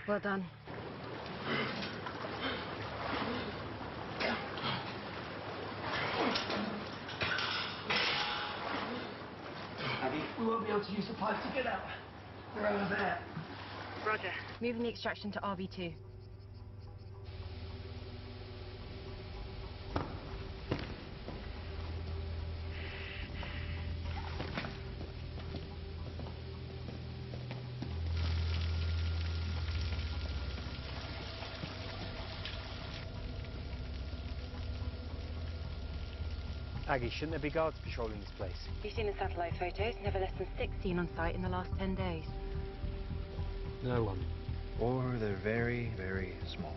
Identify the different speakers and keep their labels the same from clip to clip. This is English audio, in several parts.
Speaker 1: Well done.
Speaker 2: We won't be able to use the pipe to get out. They're over there.
Speaker 1: Roger. Moving the extraction to RV2.
Speaker 3: Aggie, shouldn't there be guards patrolling this place?
Speaker 1: You've seen the satellite photos. Never less than 6 seen on site in the last 10 days.
Speaker 3: No one.
Speaker 4: Or they're very, very small.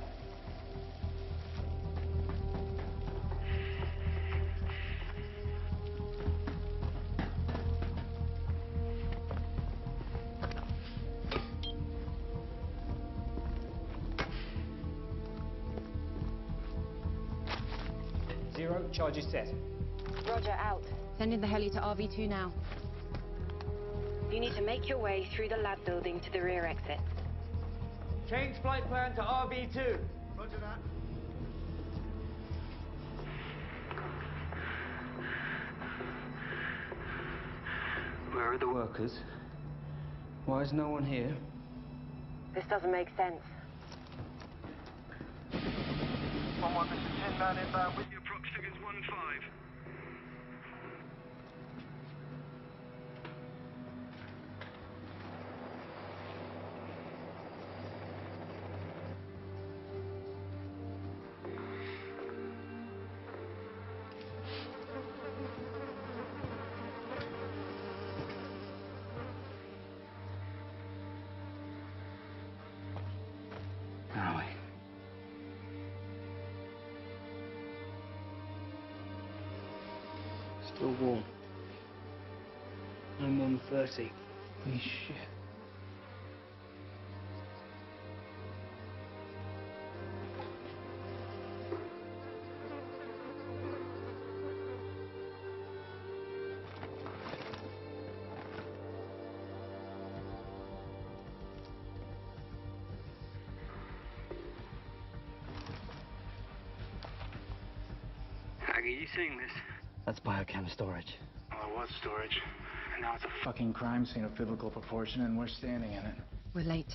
Speaker 3: Zero, charge is set.
Speaker 1: Roger, out. Sending the heli to RV2 now. You need to make your way through the lab building to the rear exit.
Speaker 3: Change flight plan to RV2.
Speaker 4: Roger that.
Speaker 3: Where are the workers? Why is no one here?
Speaker 1: This doesn't make sense.
Speaker 5: 1-1, this is 10 man inbound with your prox figures 1-5.
Speaker 3: Where are we? Still warm. No more than 30. Holy shit.
Speaker 5: Aggie, you seeing this?
Speaker 6: That's biochem storage.
Speaker 5: Well, it was storage. And now it's a fucking crime scene of biblical proportion, and we're standing in it.
Speaker 1: We're late.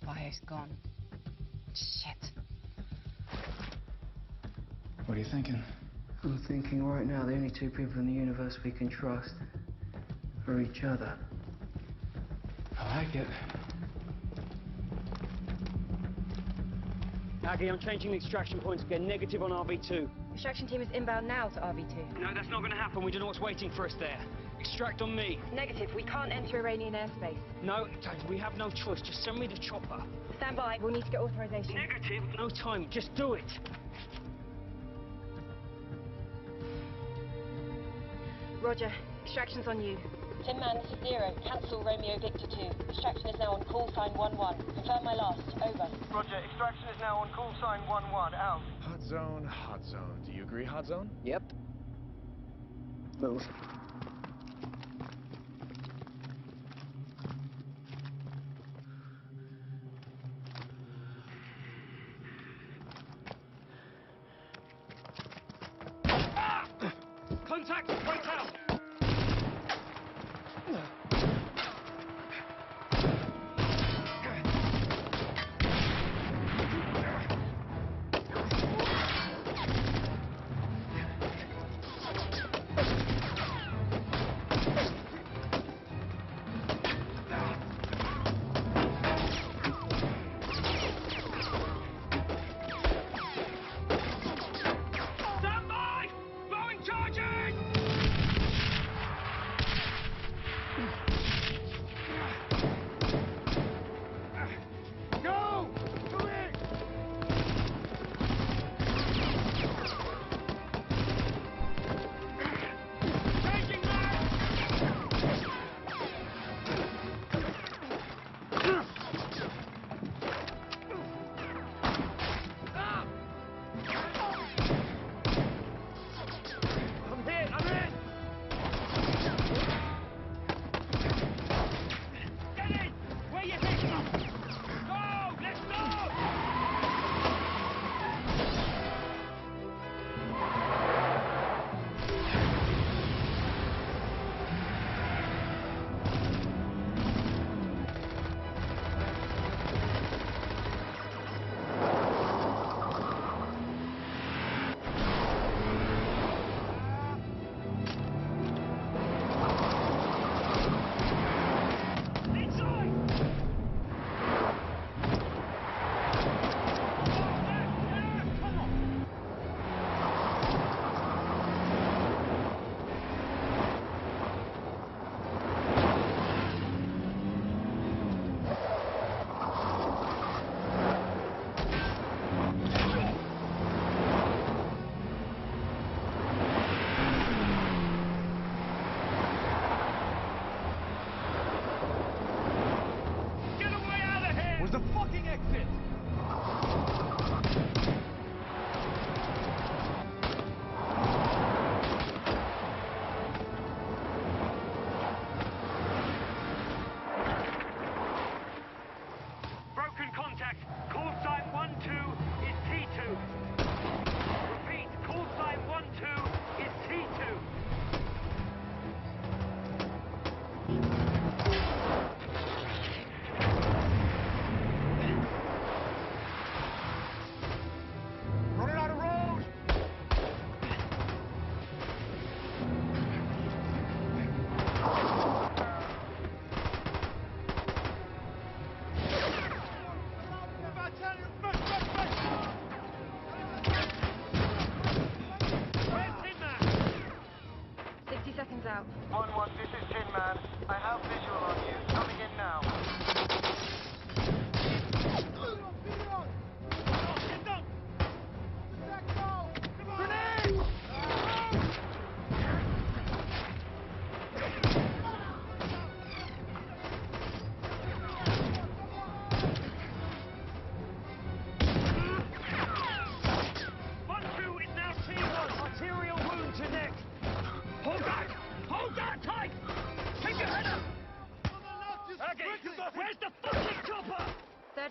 Speaker 1: Bio's gone. Shit.
Speaker 5: What are you thinking?
Speaker 6: I'm thinking right now the only two people in the universe we can trust are each other.
Speaker 5: I like it.
Speaker 3: Aggie, I'm changing the extraction point to get negative on RV2.
Speaker 1: Extraction team is inbound now to RV2.
Speaker 3: No, that's not going to happen. We don't know what's waiting for us there. Extract on me.
Speaker 1: Negative. We can't enter Iranian airspace.
Speaker 3: No, we have no choice. Just send me the chopper.
Speaker 1: Stand by. We'll need to get authorization.
Speaker 3: Negative. No time. Just do it.
Speaker 1: Roger. Extraction's on you. 10 man, this is 0. Cancel Romeo Victor 2. Extraction is now on call sign 1-1. Confirm my last. Over.
Speaker 5: Roger, extraction is now on call sign 1-1. Out.
Speaker 4: Hot zone, hot zone. Do you agree, hot zone?
Speaker 6: Yep. Move.
Speaker 3: Contact! Right out!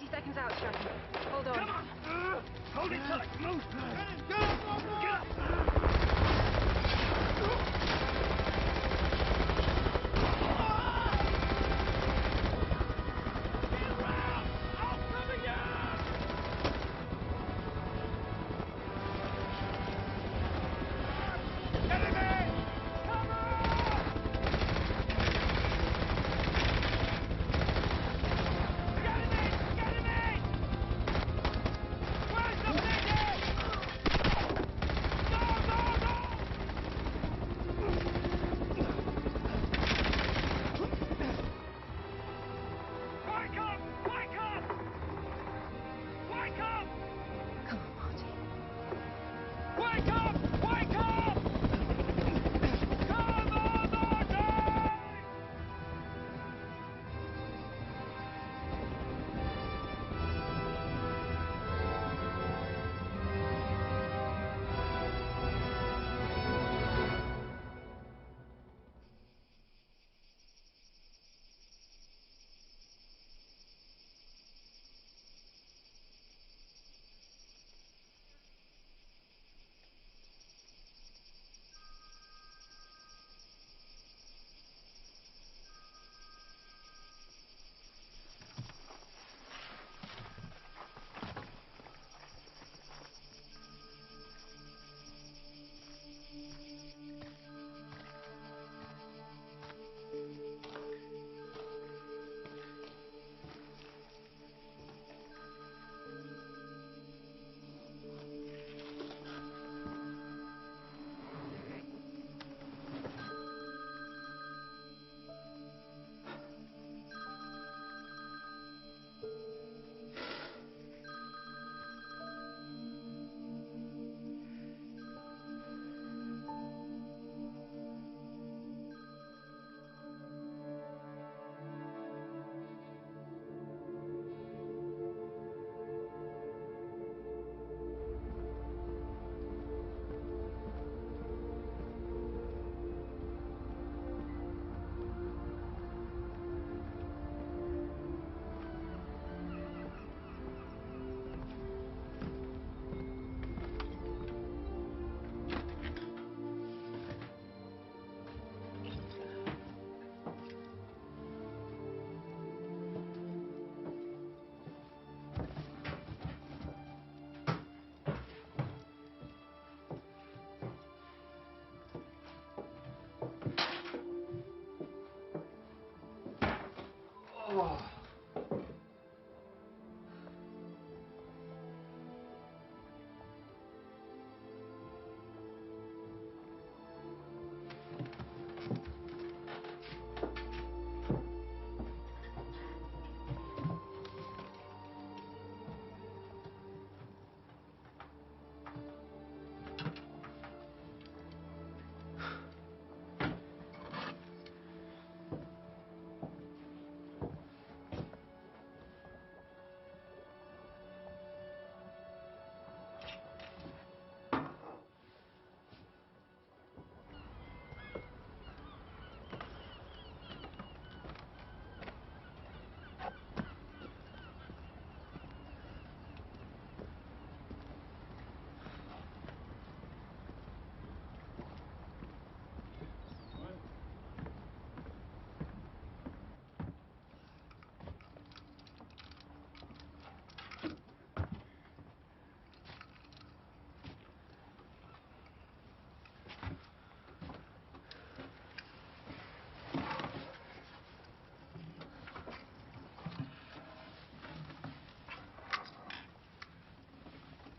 Speaker 1: 30 seconds out, Stratton. Hold on.
Speaker 2: Come on! Hold it tight! Move! Get up!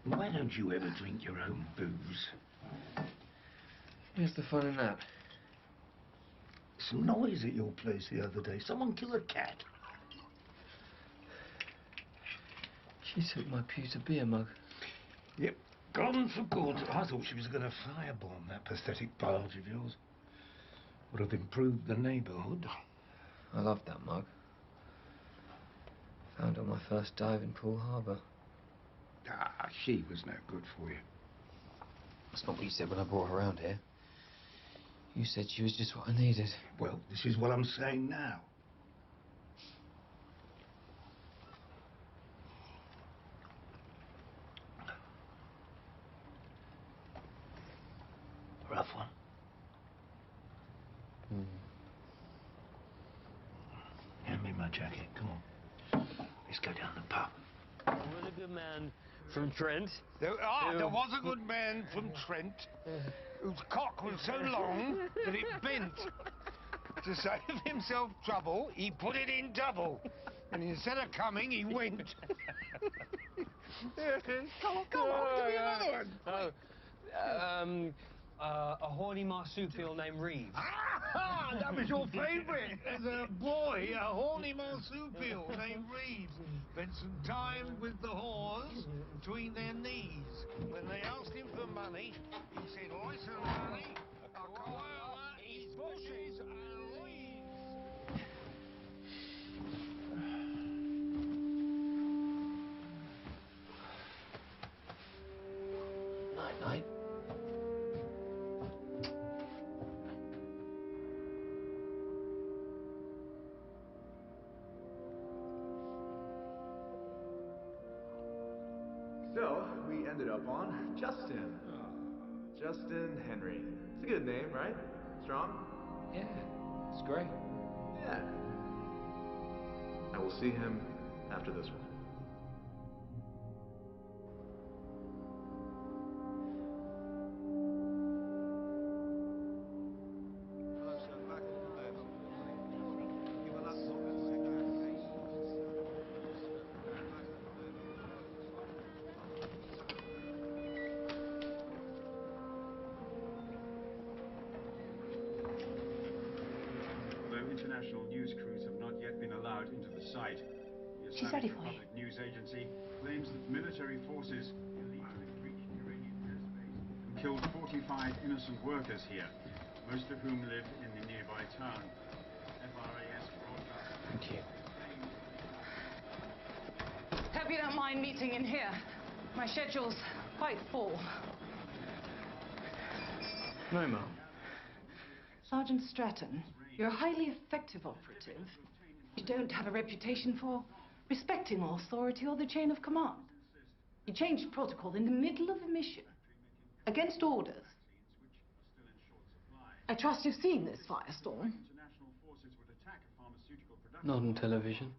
Speaker 2: Why don't you ever drink your own booze?
Speaker 6: Where's the fun in that?
Speaker 2: Some noise at your place the other day. Someone kill a cat.
Speaker 6: She took my pewter beer mug.
Speaker 2: Yep, gone for good. I thought she was going to firebomb that pathetic barge of yours. Would have improved the neighbourhood.
Speaker 6: I loved that mug. Found it on my first dive in Poole Harbour.
Speaker 2: Ah, she was no good for you.
Speaker 6: That's not what you said when I brought her around here. You said she was just what I needed.
Speaker 2: Well, this is what I'm saying now. Let's go down the pub.
Speaker 7: There was a good man from Trent.
Speaker 2: There was a good man from Trent whose cock was so long that it bent. To save himself trouble, he put it in double. And instead of coming, he went. Come on, give me another one.
Speaker 7: A horny marsupial named Reeves.
Speaker 2: Ah, that was your favourite as a boy, a horny marsupial named Reeves. Spent some time with the whores between their knees. When they asked him for money, he said, listen, honey, I'll go over his bushes and leaves.
Speaker 7: Night-night.
Speaker 4: So, we ended up on Justin. Justin Henry. It's a good name, right? Strong?
Speaker 3: Yeah, it's great.
Speaker 4: Yeah. I will see him after this one.
Speaker 8: International news crews have not yet been allowed into the site. The
Speaker 1: She's ready
Speaker 8: Islamic
Speaker 1: for you.
Speaker 8: Republic News Agency claims that military forces illegally breached Iranian airspace and killed 45 innocent workers here, most of whom live in the nearby town. FRAS broadcast.
Speaker 3: Thank you.
Speaker 9: Hope you don't mind meeting in here. My schedule's quite full.
Speaker 3: No, Mum.
Speaker 9: Sergeant Stratton, you're a highly effective operative. You don't have a reputation for respecting authority or the chain of command. You changed protocol in the middle of a mission, against orders. I trust you've seen this firestorm.
Speaker 3: Not on television.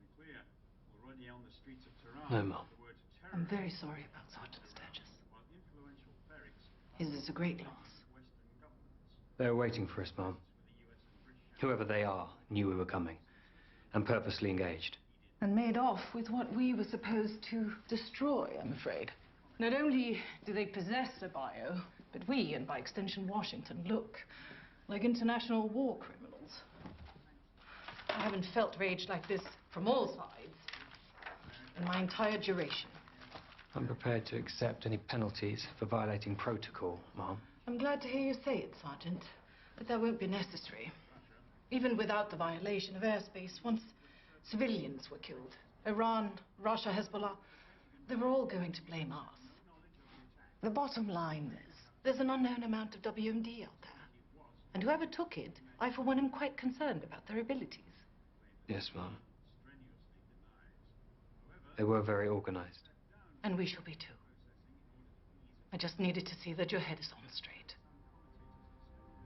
Speaker 3: No, Mum.
Speaker 9: I'm very sorry about Sergeant Sturgis. His is a great loss.
Speaker 3: They were waiting for us, Mum. Whoever they are knew we were coming and purposely engaged.
Speaker 9: And made off with what we were supposed to destroy, I'm afraid. Not only do they possess a bio, but we, and by extension Washington, look like international war criminals. I haven't felt rage like this from all sides in my entire duration.
Speaker 3: I'm prepared to accept any penalties for violating protocol, Mom.
Speaker 9: I'm glad to hear you say it, Sergeant, but that won't be necessary. Even without the violation of airspace, once civilians were killed, Iran, Russia, Hezbollah, they were all going to blame us. The bottom line is, there's an unknown amount of WMD out there. And whoever took it, I for one am quite concerned about their abilities.
Speaker 3: Yes, Mum. They were very organized.
Speaker 9: And we shall be too. I just needed to see that your head is on straight.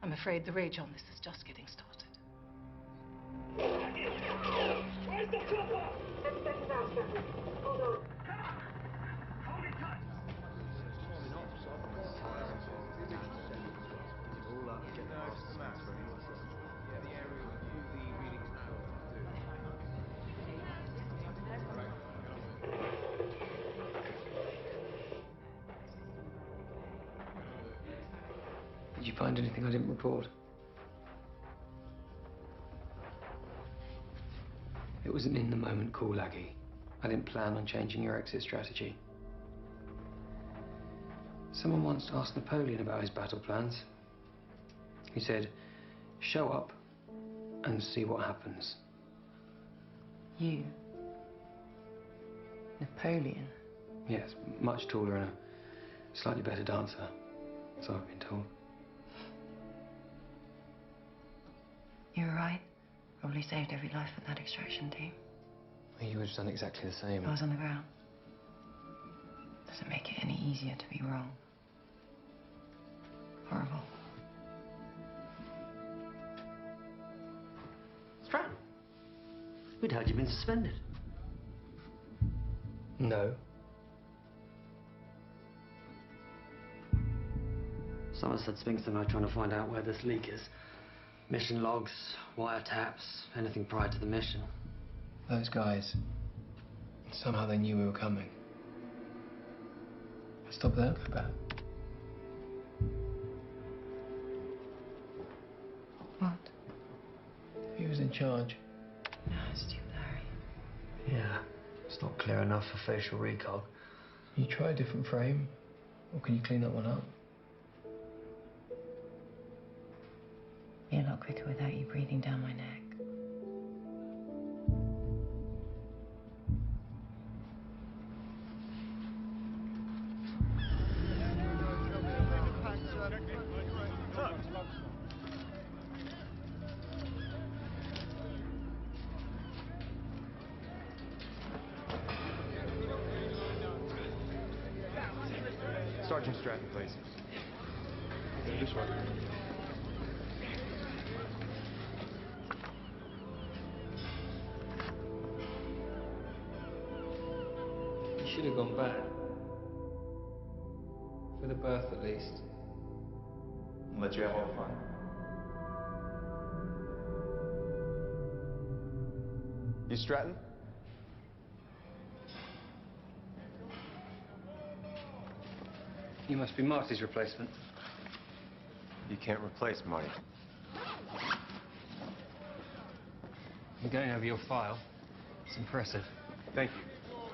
Speaker 9: I'm afraid the rage on this is just getting started.
Speaker 1: Where's the chopper? 10 seconds out, Stratton. Hold on. Hold it tight.
Speaker 3: Did you find anything I didn't report? It was an in-the-moment call, Aggie. I didn't plan on changing your exit strategy. Someone once asked Napoleon about his battle plans. He said, show up and see what happens.
Speaker 9: You? Napoleon?
Speaker 3: Yes, much taller and a slightly better dancer, so I've been told.
Speaker 10: You were right. Probably saved every life with that extraction team.
Speaker 3: You would have done exactly the same.
Speaker 10: I was on the ground. Doesn't make it any easier to be wrong. Horrible.
Speaker 7: Stratton, we'd heard you'd been suspended.
Speaker 3: No. Somerset Spinks and I are trying to find out where this leak is. Mission logs, wiretaps, anything prior to the mission.
Speaker 6: Those guys, somehow they knew we were coming. Stop there, go back.
Speaker 10: What?
Speaker 6: He was in charge.
Speaker 10: No, it's too blurry.
Speaker 3: Yeah, it's not clear enough for facial recog.
Speaker 6: Can you try a different frame? Or can you clean that one up?
Speaker 10: Be a lot quicker without you breathing down my neck.
Speaker 4: Sergeant Stratton, please. This way.
Speaker 3: You should have gone back. For the birth, at least.
Speaker 4: Let you have all the fun. You Stratton?
Speaker 3: You must be Marty's replacement.
Speaker 4: You can't replace Marty.
Speaker 3: I'm going over your file. It's impressive.
Speaker 4: Thank you.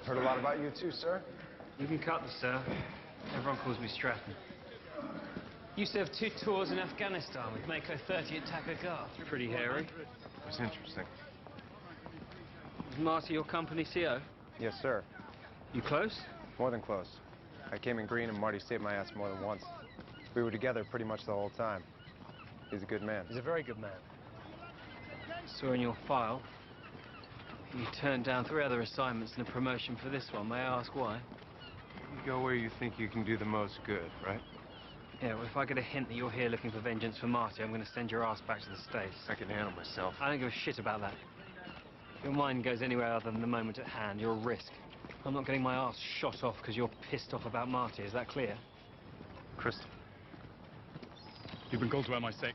Speaker 4: Heard a lot about you too, sir.
Speaker 3: You can cut the sir. Everyone calls me Stratton.
Speaker 7: You served 2 tours in Afghanistan with Mako 30 at Takagar. Pretty hairy.
Speaker 4: It's interesting.
Speaker 3: Is Marty your company CO?
Speaker 4: Yes, sir.
Speaker 3: You close?
Speaker 4: More than close. I came in green and Marty saved my ass more than once. We were together pretty much the whole time. He's a good man.
Speaker 7: He's a very good man.
Speaker 3: Saw in your file you turned down 3 other assignments and a promotion for this one. May I ask why?
Speaker 4: You go where you think you can do the most good, right?
Speaker 3: Yeah, well, if I get a hint that you're here looking for vengeance for Marty, I'm going to send your ass back to the States.
Speaker 4: I can handle myself.
Speaker 3: I don't give a shit about that. If your mind goes anywhere other than the moment at hand, you're a risk. I'm not getting my ass shot off because you're pissed off about Marty. Is that clear?
Speaker 4: Crystal.
Speaker 11: You've been called to MI6.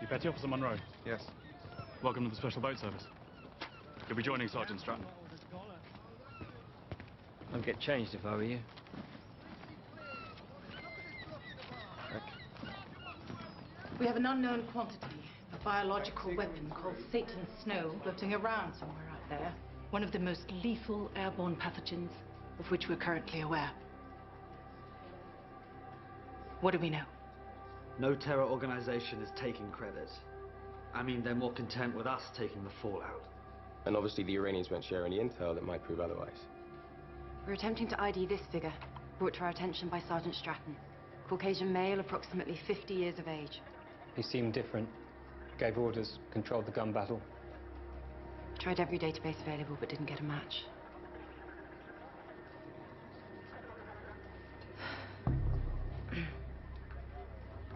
Speaker 11: You Petty Officer Monroe.
Speaker 4: Yes.
Speaker 11: Welcome to the Special Boat Service. You'll be joining Sergeant Stratton.
Speaker 3: I'd get changed if I were you.
Speaker 9: We have an unknown quantity of biological weapon called Satan's Snow floating around somewhere out there. One of the most lethal airborne pathogens of which we're currently aware. What do we know?
Speaker 12: No terror organization is taking credit. I mean, they're more content with us taking the fallout.
Speaker 13: And obviously the Iranians won't share any intel that might prove otherwise.
Speaker 1: We're attempting to ID this figure, brought to our attention by Sergeant Stratton. Caucasian male, approximately 50 years of age.
Speaker 3: He seemed different. Gave orders, controlled the gun battle.
Speaker 1: Tried every database available, but didn't get a match.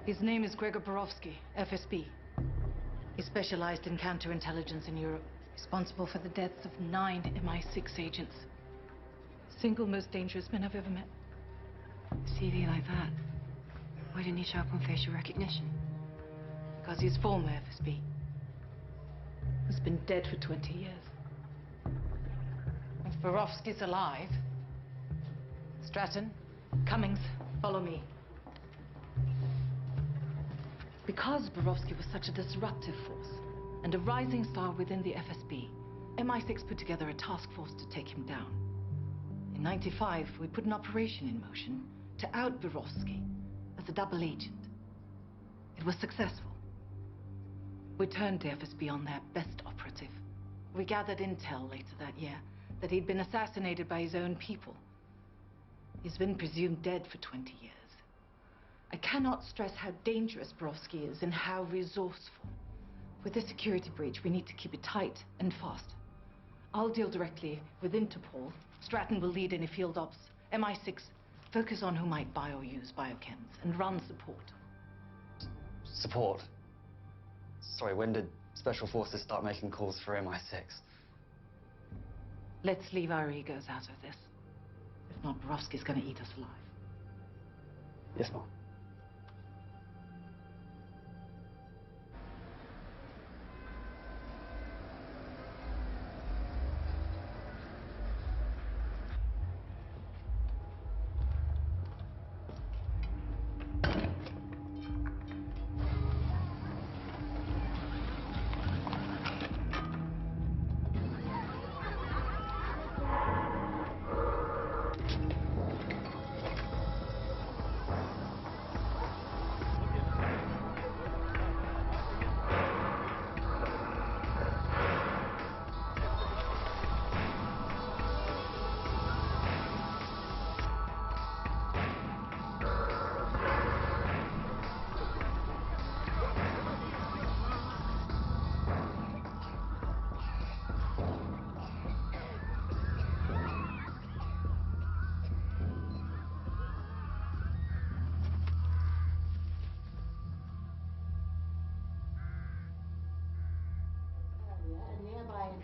Speaker 9: His name is Gregor Borowski, FSB. He specialized in counterintelligence in Europe, responsible for the deaths of 9 MI6 agents. Single most dangerous man I've ever met.
Speaker 1: CV like that. Why didn't he show up on facial recognition?
Speaker 9: Because he's former FSB. Who's been dead for 20 years. If Borowski's alive... Stratton, Cummings, follow me. Because Borowski was such a disruptive force and a rising star within the FSB, MI6 put together a task force to take him down. In '95, we put an operation in motion to out Borowski as a double agent. It was successful. We turned the FSB on their best operative. We gathered intel later that year that he'd been assassinated by his own people. He's been presumed dead for 20 years. I cannot stress how dangerous Borowski is and how resourceful. With the security breach, we need to keep it tight and fast. I'll deal directly with Interpol. Stratton will lead any field ops. MI6, focus on who might buy or use biochems and run support.
Speaker 12: Support? Sorry, when did Special Forces start making calls for MI6?
Speaker 9: Let's leave our egos out of this. If not, Borowski's gonna eat us alive.
Speaker 3: Yes, Mom.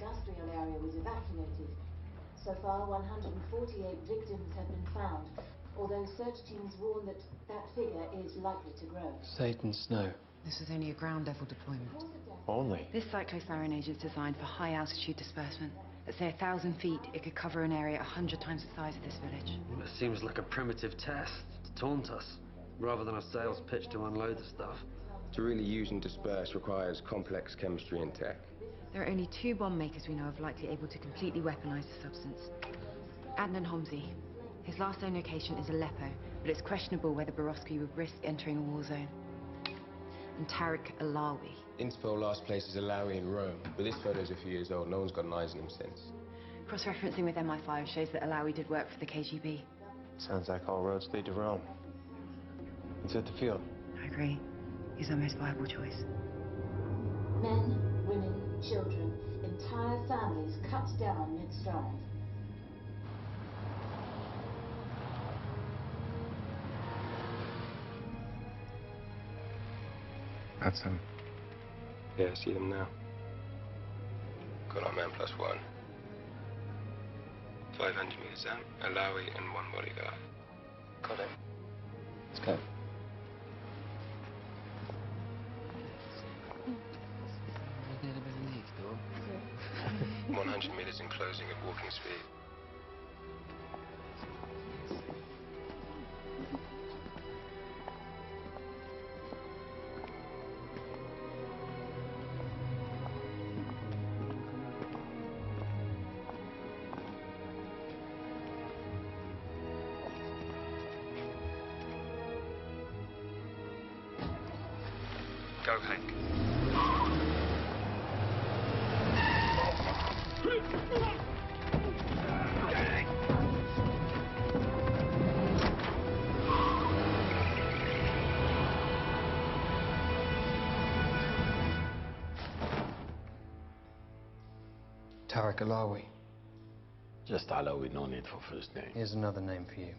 Speaker 14: Industrial area was evacuated. So far, 148 victims have been found, although search teams warn that that figure is likely to grow.
Speaker 3: Satan Snow.
Speaker 10: This was only a ground-level deployment.
Speaker 3: Only?
Speaker 10: This cyclotharone agent is designed for high-altitude disbursement. At, say, 1,000 feet, it could cover an area 100 times the size of this village.
Speaker 12: It seems like a primitive test to taunt us, rather than a sales pitch to unload the stuff.
Speaker 13: To really use and disperse requires complex chemistry and tech.
Speaker 10: There are only 2 bomb makers we know of likely able to completely weaponize the substance. Adnan Homsi. His last known location is Aleppo, but it's questionable whether Borowski would risk entering a war zone. And Tariq Alawi.
Speaker 13: Interpol last place is Alawi in Rome, but this photo's a few years old. No one's got an eyes on him since.
Speaker 10: Cross-referencing with MI5 shows that Alawi did work for the KGB.
Speaker 4: Sounds like all roads lead to Rome. Let's hit the field.
Speaker 10: I agree. He's our most viable choice.
Speaker 14: Men, women, children, entire families cut down mid-stride.
Speaker 4: That's him.
Speaker 13: Yeah, I see them now. Got our man +1. 500 meters out, Alawi and 1 bodyguard. Got it.
Speaker 3: Let's go.
Speaker 13: A little bit of leak, though. 100 meters in closing at walking speed.
Speaker 3: Go, Hank.
Speaker 6: Tariq Alawi.
Speaker 15: Just Alawi, no need for first name.
Speaker 6: Here's another name for you.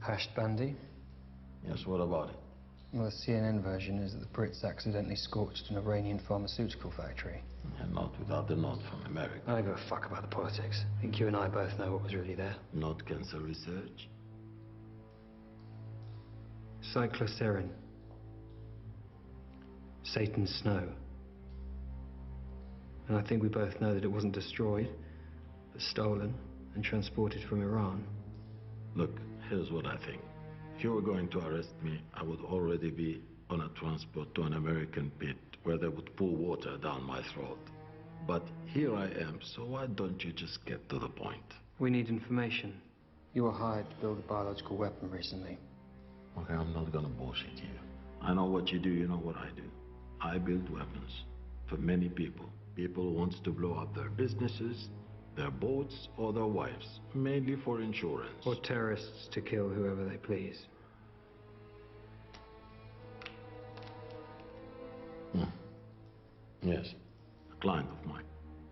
Speaker 6: Hashed Bandi.
Speaker 15: Yes, what about it?
Speaker 6: Well, the CNN version is that the Brits accidentally scorched an Iranian pharmaceutical factory.
Speaker 15: And not without the nod from America.
Speaker 6: I don't give a fuck about the politics. I think you and I both know what was really there.
Speaker 15: Not cancer research?
Speaker 6: Cyclocerin. Satan's snow. And I think we both know that it wasn't destroyed, but stolen and transported from Iran.
Speaker 15: Look, here's what I think. If you were going to arrest me, I would already be on a transport to an American pit where they would pour water down my throat. But here I am, so why don't you just get to the point?
Speaker 6: We need information. You were hired to build a biological weapon recently.
Speaker 15: Okay, I'm not gonna bullshit you. I know what you do, you know what I do. I build weapons for many people. People who want to blow up their businesses, their boats, or their wives, mainly for insurance.
Speaker 6: Or terrorists to kill whoever they please.
Speaker 15: Yes, a client of mine.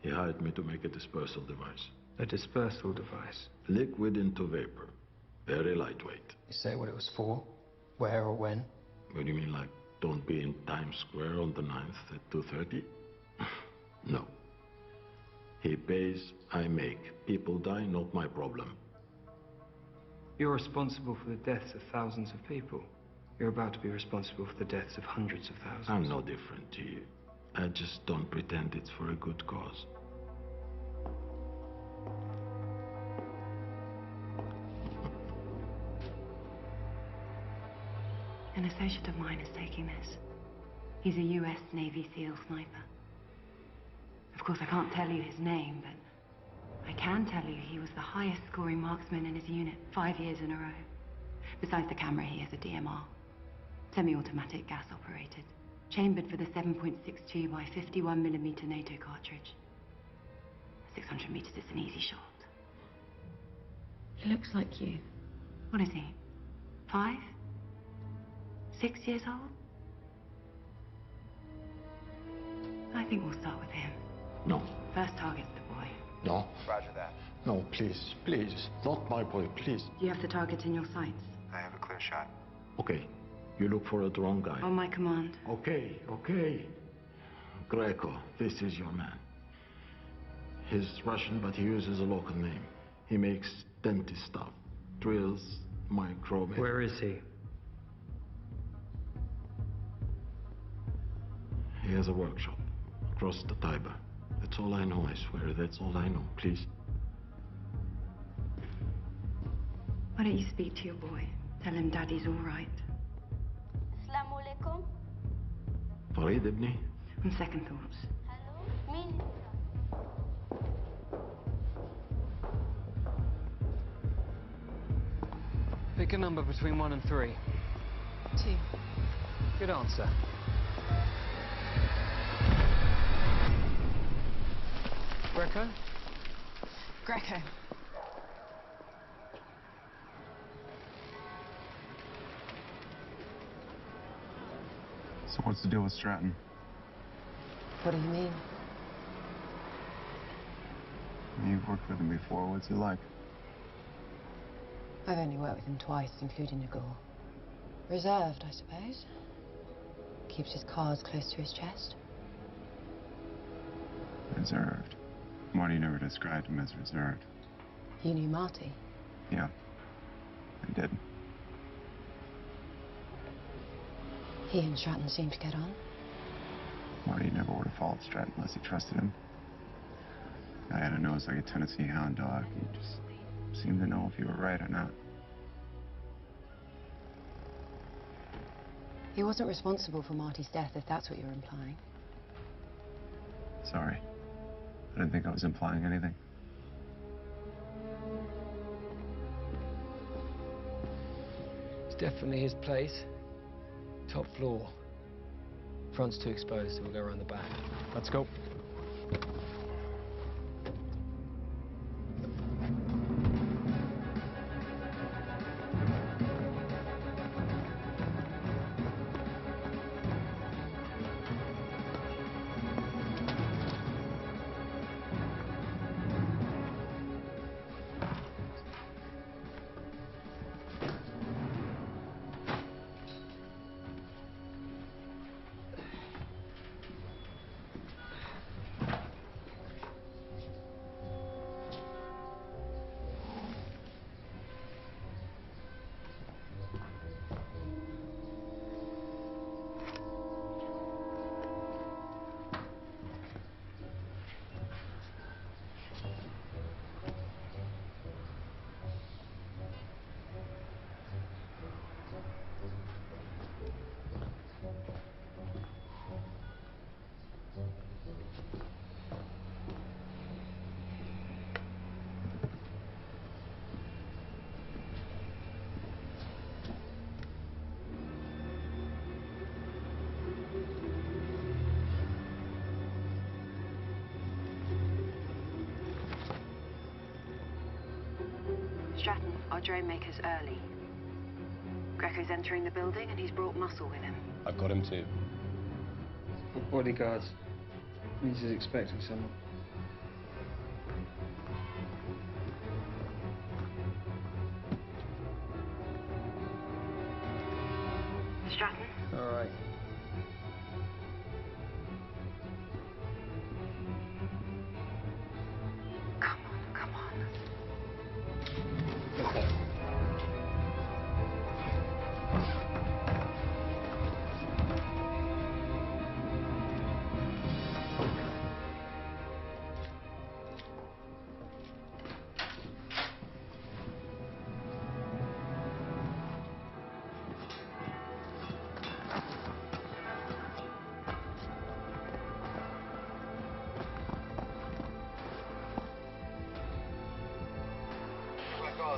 Speaker 15: He hired me to make a dispersal device.
Speaker 6: A dispersal device?
Speaker 15: Liquid into vapor. Very lightweight.
Speaker 6: You say what it was for? Where or when?
Speaker 15: What do you mean, like, don't be in Times Square on the 9th at 2:30? No. He pays, I make. People die, not my problem.
Speaker 6: You're responsible for the deaths of thousands of people. You're about to be responsible for the deaths of hundreds of thousands.
Speaker 15: I'm no different to you. I just don't pretend it's for a good cause.
Speaker 10: An associate of mine is taking this. He's a US Navy SEAL sniper. Of course, I can't tell you his name, but I can tell you he was the highest scoring marksman in his unit 5 years in a row. Besides the camera, he has a DMR. Semi-automatic, gas-operated. Chambered for the 7.62 by 51mm NATO cartridge. 600 meters is an easy shot. He looks like you. What is he? 5? 6 years old? I think we'll start with him.
Speaker 15: No.
Speaker 10: First target's the boy.
Speaker 15: No.
Speaker 13: Roger that.
Speaker 15: No, please, please. Not my boy, please.
Speaker 10: Do you have the target in your sights?
Speaker 13: I have a clear shot.
Speaker 15: Okay. You look for a drone guy.
Speaker 10: On my command.
Speaker 15: Okay, okay. Greco, this is your man. He's Russian, but he uses a local name. He makes dentist stuff. Drills, micro...
Speaker 6: Where is he?
Speaker 15: He has a workshop across the Tiber. That's all I know, I swear. That's all I know. Please.
Speaker 10: Why don't you speak to your boy? Tell him Daddy's all right.
Speaker 16: Assalamu alaikum.
Speaker 15: Farid ibni?
Speaker 10: On second thoughts.
Speaker 16: Hello? Mean.
Speaker 3: Pick a number between 1 and 3.
Speaker 10: 2.
Speaker 3: Good answer. Greco?
Speaker 10: Greco.
Speaker 4: So what's the deal with Stratton?
Speaker 10: What do you mean?
Speaker 4: You've worked with him before. What's he like?
Speaker 10: I've only worked with him twice, including Nagor. Reserved, I suppose. Keeps his cards close to his chest.
Speaker 4: Reserved. Marty never described him as reserved.
Speaker 10: You knew Marty?
Speaker 4: Yeah, I did.
Speaker 10: He and Stratton seem to get on.
Speaker 4: Marty never would have followed Stratton unless he trusted him. I had a nose like a Tennessee hound dog. He just seemed to know if you were right or not.
Speaker 10: He wasn't responsible for Marty's death, if that's what you're implying.
Speaker 4: Sorry. I didn't think I was implying anything.
Speaker 3: It's definitely his place. Top floor. Front's too exposed, so we'll go around the back. Let's go.
Speaker 10: Stratton, our drone maker's early. Greco's entering the building and he's brought muscle with him.
Speaker 13: I've got him too.
Speaker 6: Bodyguards. Means he's expecting someone.
Speaker 10: Stratton?
Speaker 3: All right.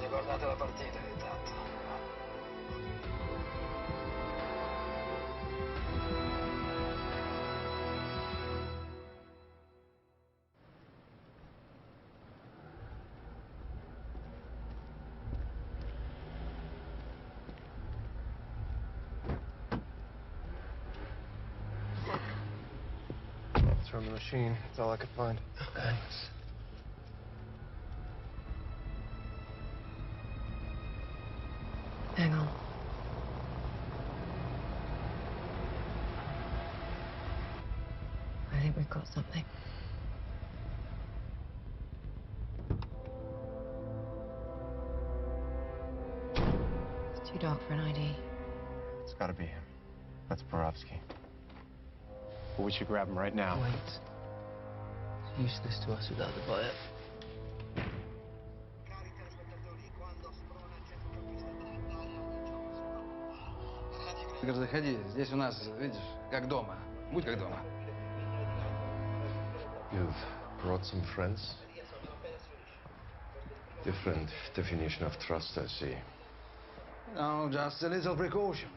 Speaker 17: stronzi, guardate la partita intanto.
Speaker 13: It's from the machine. That's all I could find. Thanks.
Speaker 10: Hang on. I think we've got something. It's too dark for an ID.
Speaker 13: It's gotta be him. That's Borovsky. But we should grab him right now.
Speaker 6: Wait. It's useless to us without the buyer.
Speaker 17: Заходи, здесь у нас, видишь, как дома. Будь как дома.
Speaker 13: You've brought some friends? Different definition of trust, I see.
Speaker 17: No, just a little precaution.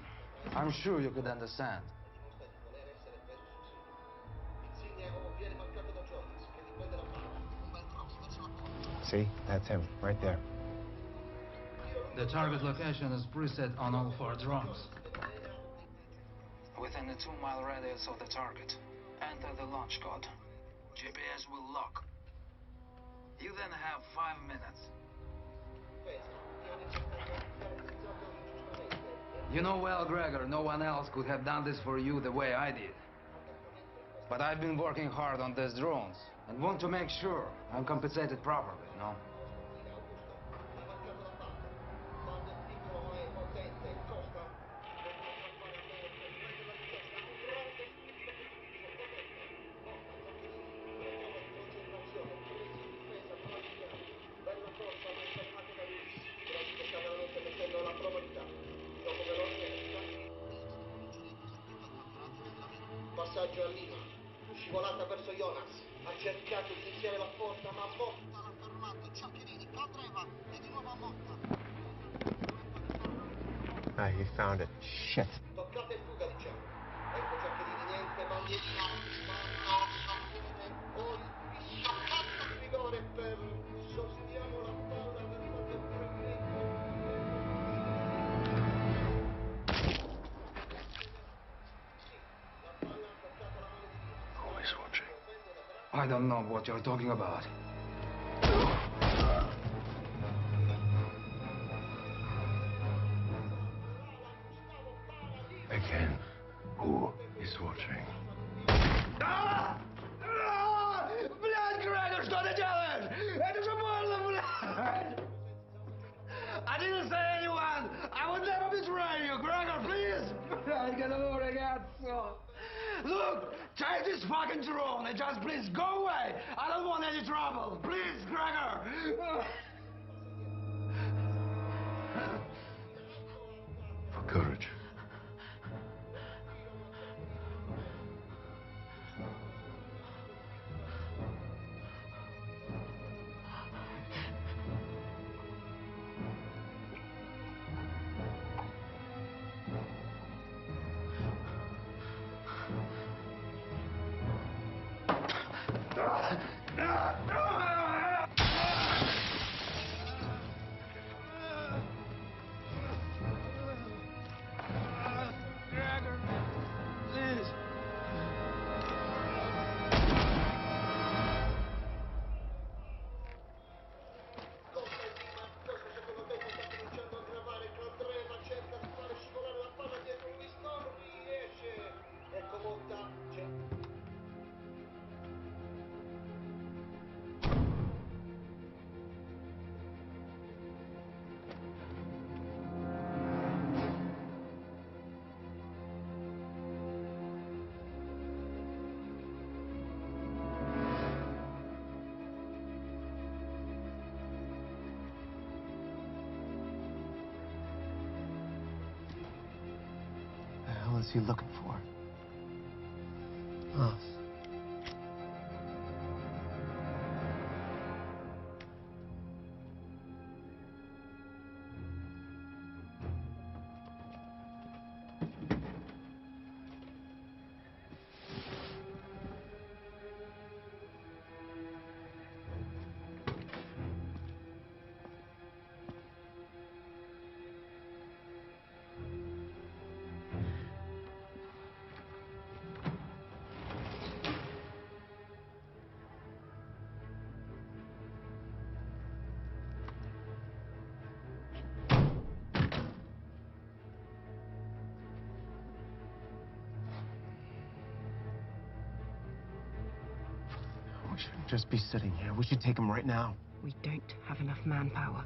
Speaker 17: I'm sure you could understand.
Speaker 13: See? That's him, right there.
Speaker 5: The target location is preset on all 4 drones.
Speaker 17: Within a 2-mile radius of the target, enter the launch code. GPS will lock. You then have 5 minutes. You know well, Gregor, no one else could have done this for you the way I did. But I've been working hard on these drones and want to make sure I'm compensated properly, you know?
Speaker 18: Passaggio a Lima, scivolata verso Jonas, ha cercato di iniziare la porta ma Motta l'ha fermato, Ciaccherini, Candreva e di nuovo a Motta.
Speaker 13: Ah, he found it. Shit.
Speaker 18: Toccata e fuga diciamo. Ecco Ciaccherini, niente, ma niente, poi scioccato di rigore per sostiamo la palla per fare il preferimento.
Speaker 13: Always watching.
Speaker 17: I don't know what you're talking about.
Speaker 13: Again, who is watching?
Speaker 17: Блядь, Грегор, что ты делаешь? Это же больно, блядь! I didn't say anyone! I would never betray you, Gregor, please! Блядь, get over ragazzo! Look, take this fucking drone and just please go away! I don't want any trouble! Please, Gregor!
Speaker 13: For courage.
Speaker 17: Gregor, please.
Speaker 18: Cerca di fare scivolare la palla dietro Luis, non riesce. Ecco Motta.
Speaker 13: What the hell is he looking for? Us.
Speaker 6: just be sitting here. We should take him right now.
Speaker 10: We don't have enough manpower.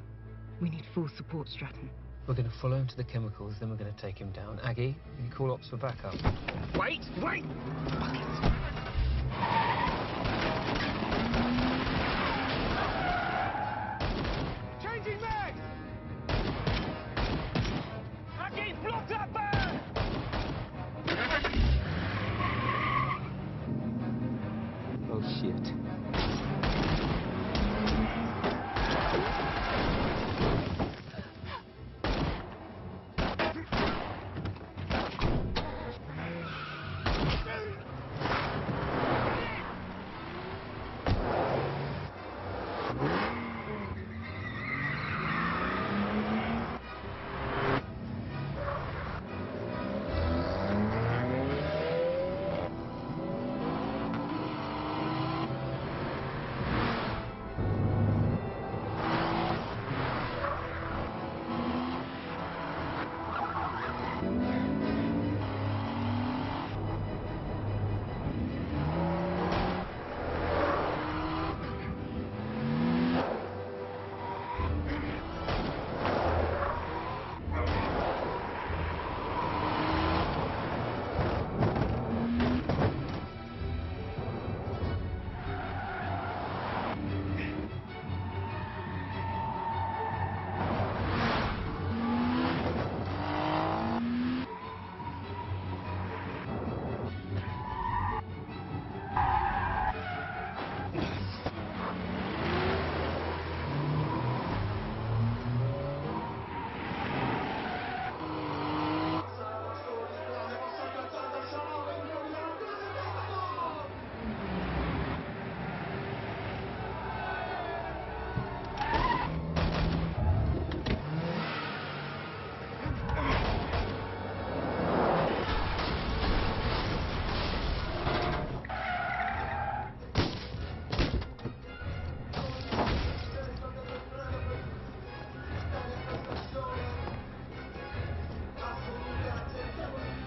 Speaker 10: We need full support, Stratton.
Speaker 3: We're going to follow him to the chemicals, then we're going to take him down. Aggie, you call ops for backup. Wait! Wait!
Speaker 17: Changing mag! Aggie, block that van!
Speaker 3: Oh, shit.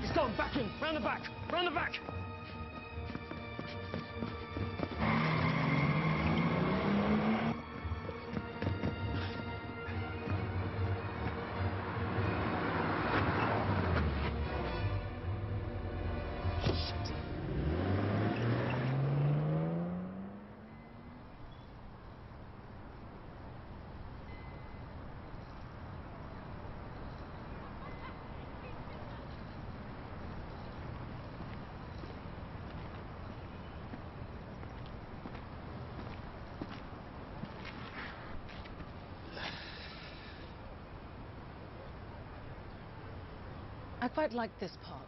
Speaker 17: He's gone, back in, round the back, round the back!
Speaker 9: I quite like this park.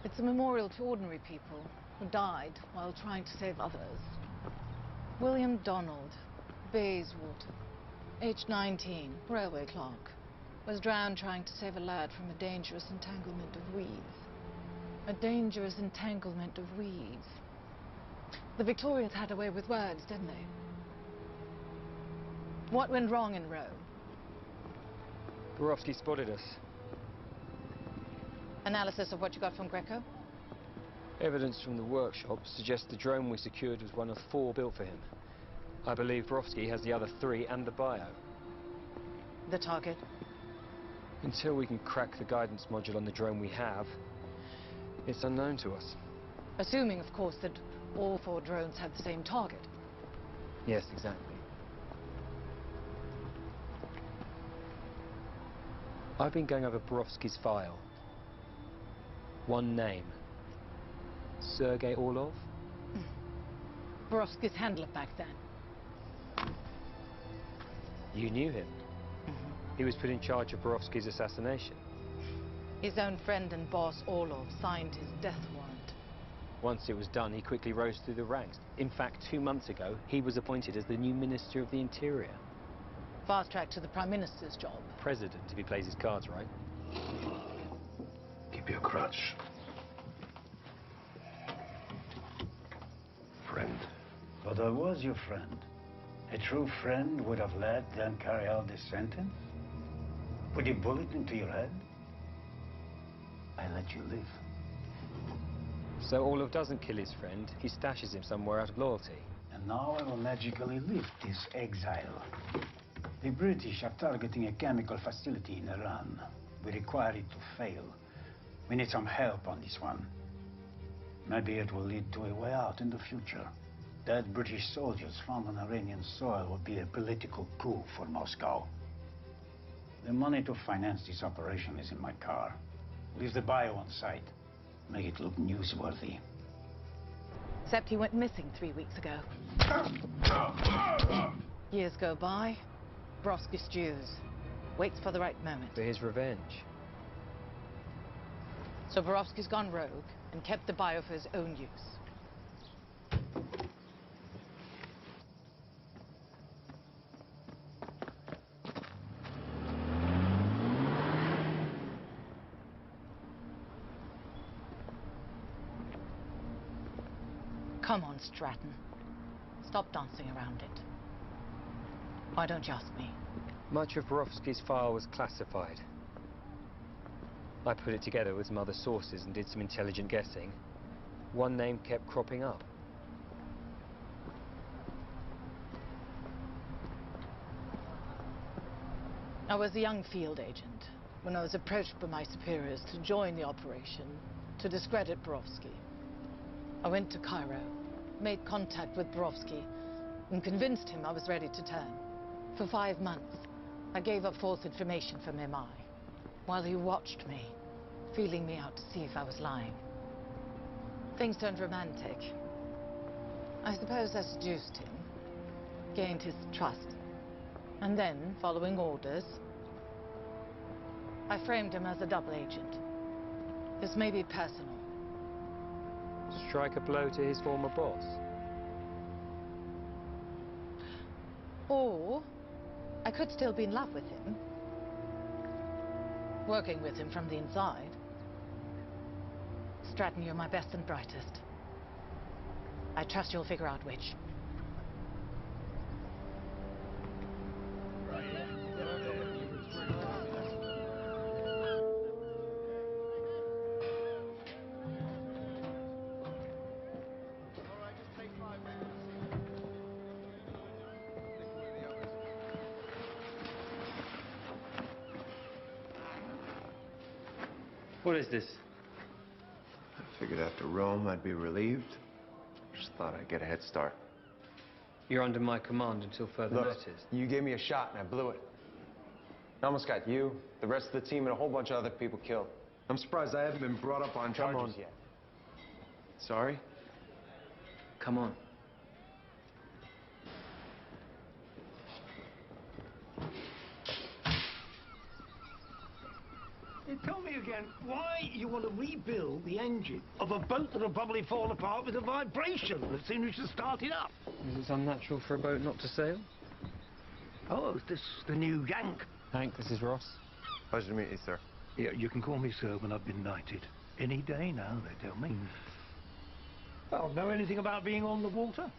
Speaker 9: It's a memorial to ordinary people who died while trying to save others. William Donald, Bayswater, aged 19, railway clerk, was drowned trying to save a lad from a dangerous entanglement of weeds. A dangerous entanglement of weeds. The Victorians had a way with words, didn't they? What went wrong in Rome?
Speaker 3: Borowski spotted us.
Speaker 9: Analysis of what you got from Greco?
Speaker 3: Evidence from the workshop suggests the drone we secured was one of 4 built for him. I believe Borowski has the other 3 and the bio.
Speaker 9: The target?
Speaker 3: Until we can crack the guidance module on the drone we have, it's unknown to us.
Speaker 9: Assuming, of course, that all 4 drones have the same target.
Speaker 3: Yes, exactly. I've been going over Borowski's file. One name. Sergei Orlov?
Speaker 9: Borowski's handler back then.
Speaker 3: You knew him? He was put in charge of Borowski's assassination.
Speaker 9: His own friend and boss, Orlov, signed his death warrant.
Speaker 3: Once it was done, he quickly rose through the ranks. In fact, 2 months ago, he was appointed as the new Minister of the Interior.
Speaker 9: Fast track to the Prime Minister's job.
Speaker 3: President, if he plays his cards right.
Speaker 13: Keep your crutch. Friend.
Speaker 5: But I was your friend. A true friend would have let them carry out this sentence? Put a bullet into your head? I let you live.
Speaker 3: So Orlov doesn't kill his friend, he stashes him somewhere out of loyalty.
Speaker 5: And now I will magically lift this exile. The British are targeting a chemical facility in Iran. We require it to fail. We need some help on this one. Maybe it will lead to a way out in the future. Dead British soldiers found on Iranian soil would be a political coup for Moscow. The money to finance this operation is in my car. Leave the bio on site. Make it look newsworthy.
Speaker 9: Except he went missing 3 weeks ago. Years go by. Borowski stews. Waits for the right moment.
Speaker 3: For his revenge.
Speaker 9: So Borowski's gone rogue and kept the bio for his own use. Come on, Stratton. Stop dancing around it. Why don't you ask me?
Speaker 3: Much of Borowski's file was classified. I put it together with some other sources and did some intelligent guessing. One name kept cropping up.
Speaker 9: I was a young field agent when I was approached by my superiors to join the operation to discredit Borowski. I went to Cairo, made contact with Borowski, and convinced him I was ready to turn. For 5 months, I gave up false information for MI, while he watched me, feeling me out to see if I was lying. Things turned romantic. I suppose I seduced him, gained his trust, and then, following orders, I framed him as a double agent. This may be personal.
Speaker 3: Strike a blow to his former boss.
Speaker 9: Or I could still be in love with him, working with him from the inside. Stratton, you're my best and brightest. I trust you'll figure out which.
Speaker 3: What is this?
Speaker 4: I figured after Rome I'd be relieved. Just thought I'd get a head start.
Speaker 3: You're under my command until further notice.
Speaker 19: You gave me a shot and I blew it. I almost got you, the rest of the team, and a whole bunch of other people killed. I'm surprised I haven't been brought up on charges yet. Sorry?
Speaker 3: Come on.
Speaker 2: Tell me again why you want to rebuild the engine of a boat that'll probably fall apart with a vibration as soon as you start it up.
Speaker 3: Is it unnatural for a boat not to sail?
Speaker 2: Oh, is this the new Yank?
Speaker 3: Hank, this is Ross.
Speaker 4: Pleasure to meet you, sir.
Speaker 2: Yeah, you can call me sir when I've been knighted. Any day now, they tell me. Well, know anything about being on the water?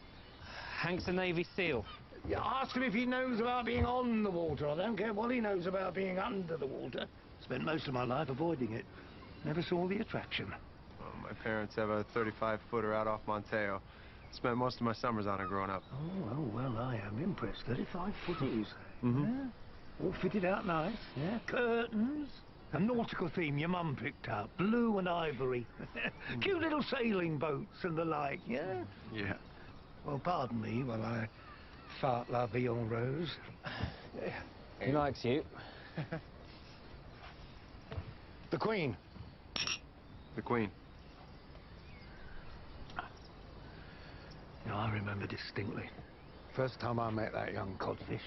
Speaker 3: Hank's a Navy SEAL.
Speaker 2: You ask him if he knows about being on the water. I don't care what he knows about being under the water. Spent most of my life avoiding it. Never saw the attraction.
Speaker 19: Well, my parents have a 35-footer out off Monteo. Spent most of my summers on it growing up.
Speaker 2: Oh, well, I am impressed. 35 footers. Yeah. All fitted out nice. Yeah. Curtains. A nautical theme your mum picked out. Blue and ivory. Cute little sailing boats and the like, yeah?
Speaker 19: Yeah.
Speaker 2: Well, pardon me while I fart la vie en rose.
Speaker 3: He likes you.
Speaker 2: The Queen.
Speaker 19: The Queen.
Speaker 2: You know, I remember distinctly. First time I met that young codfish.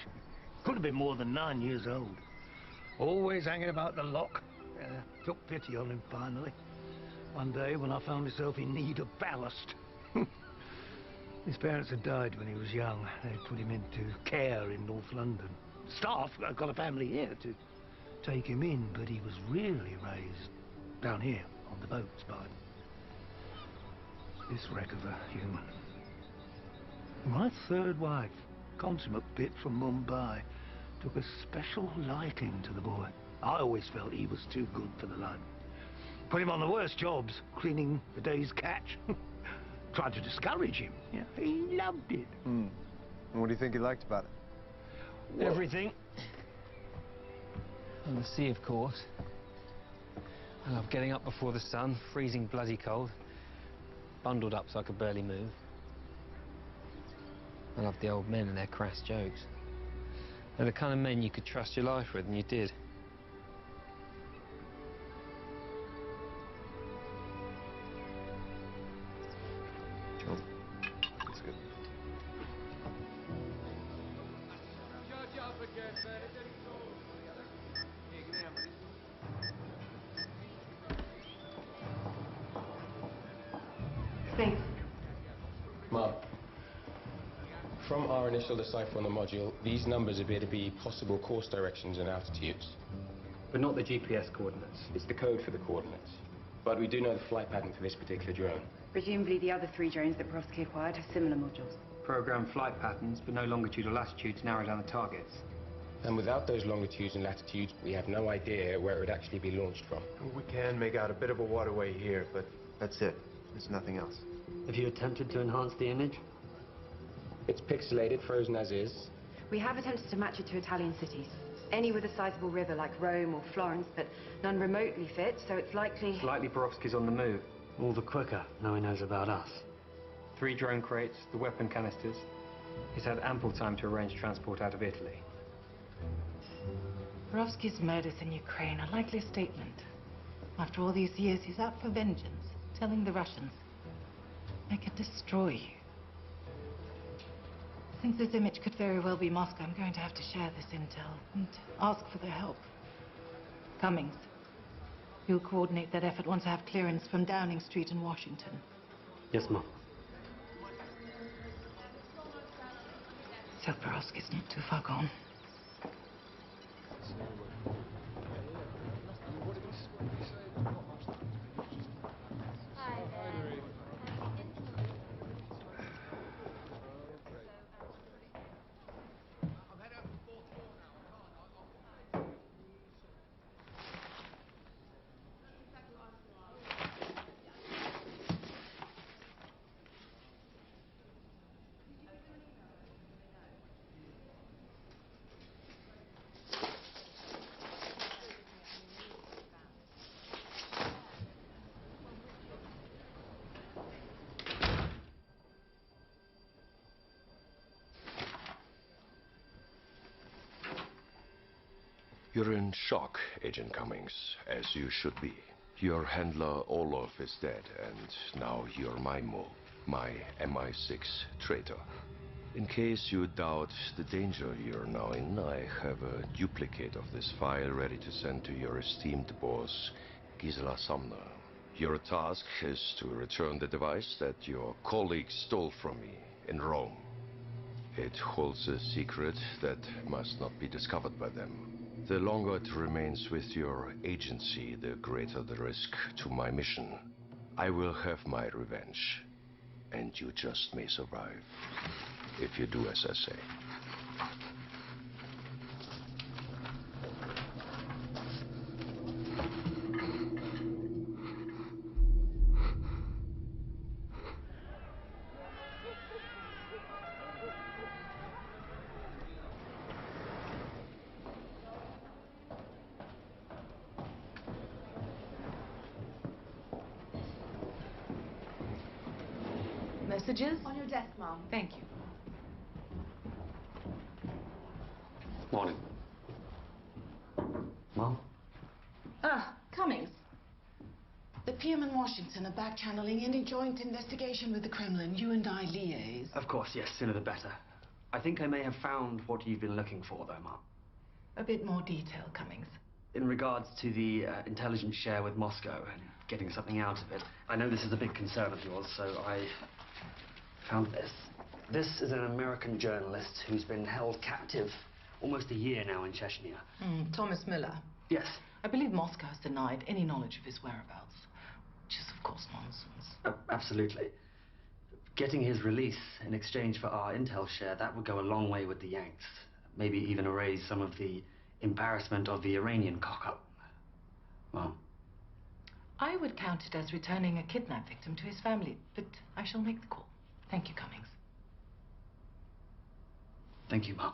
Speaker 2: Could have been more than 9 years old. Always hanging about the lock. Took pity on him finally. One day when I found myself in need of ballast. His parents had died when he was young. They put him into care in North London. Staff got a family here to take him in, but he was really raised down here on the boats by this wreck of a human. My third wife, consummate bit from Mumbai, took a special liking to the boy. I always felt he was too good for the lad. Put him on the worst jobs, cleaning the day's catch. Tried to discourage him. Yeah, he loved it.
Speaker 19: And what do you think he liked about it?
Speaker 2: Well,
Speaker 3: Everything. And the sea, of course. I love getting up before the sun, freezing bloody cold, bundled up so I could barely move. I love the old men and their crass jokes. They're the kind of men you could trust your life with, and you did.
Speaker 19: Cool. That's good.
Speaker 10: Thanks.
Speaker 13: Mom, from our initial decipher on the module, these numbers appear to be possible course directions and altitudes.
Speaker 6: But not the GPS coordinates.
Speaker 13: It's the code for the coordinates. But we do know the flight pattern for this particular drone.
Speaker 10: Presumably the other 3 drones that Borowski acquired have similar modules.
Speaker 6: Program flight patterns, but no longitude or latitude to narrow down the targets.
Speaker 13: And without those longitudes and latitudes, we have no idea where it would actually be launched from.
Speaker 19: We can make out a bit of a waterway here, but that's it. There's nothing else.
Speaker 12: Have you attempted to enhance the image?
Speaker 13: It's pixelated, frozen as is.
Speaker 10: We have attempted to match it to Italian cities. Any with a sizable river like Rome or Florence, but none remotely fit, so it's likely...
Speaker 6: It's likely Borowski's on the move.
Speaker 12: All the quicker, now he knows about us.
Speaker 6: 3 drone crates, the weapon canisters. He's had ample time to arrange transport out of Italy.
Speaker 9: Borowski's murders in Ukraine are likely a statement. After all these years, he's out for vengeance, telling the Russians, I could destroy you. Since this image could very well be Moscow, I'm going to have to share this intel and ask for their help. Cummings, you'll coordinate that effort once I have clearance from Downing Street in Washington.
Speaker 12: Yes, Mom.
Speaker 9: So Borowski's not too far gone.
Speaker 20: You're in shock, Agent Cummings, as you should be. Your handler, Orlov, is dead, and now you're my MI6 traitor. In case you doubt the danger you're now in, I have a duplicate of this file ready to send to your esteemed boss, Gisela Sumner. Your task is to return the device that your colleague stole from me in Rome. It holds a secret that must not be discovered by them. The longer it remains with your agency, the greater the risk to my mission. I will have my revenge, and you just may survive, if you do as I say.
Speaker 9: Messages?
Speaker 21: On your desk, Mom.
Speaker 9: Thank you.
Speaker 12: Morning. Mom?
Speaker 9: Ah, Cummings. The PM in Washington are back-channeling any joint investigation with the Kremlin. You and I liaise.
Speaker 12: Of course, yes, sooner the better. I think I may have found what you've been looking for, though, Mom.
Speaker 9: A bit more detail, Cummings.
Speaker 12: In regards to the intelligence share with Moscow and getting something out of it, I know this is a big concern of yours, so I found this. This is an American journalist who's been held captive almost a year now in Chechnya.
Speaker 9: Thomas Miller.
Speaker 12: Yes.
Speaker 9: I believe Moscow has denied any knowledge of his whereabouts, which is, of course, nonsense.
Speaker 12: Absolutely. Getting his release in exchange for our intel share, that would go a long way with the Yanks. Maybe even erase some of the embarrassment of the Iranian cock-up. Well,
Speaker 9: I would count it as returning a kidnap victim to his family, but I shall make the call. Thank you, Cummings.
Speaker 12: Thank you, Mom.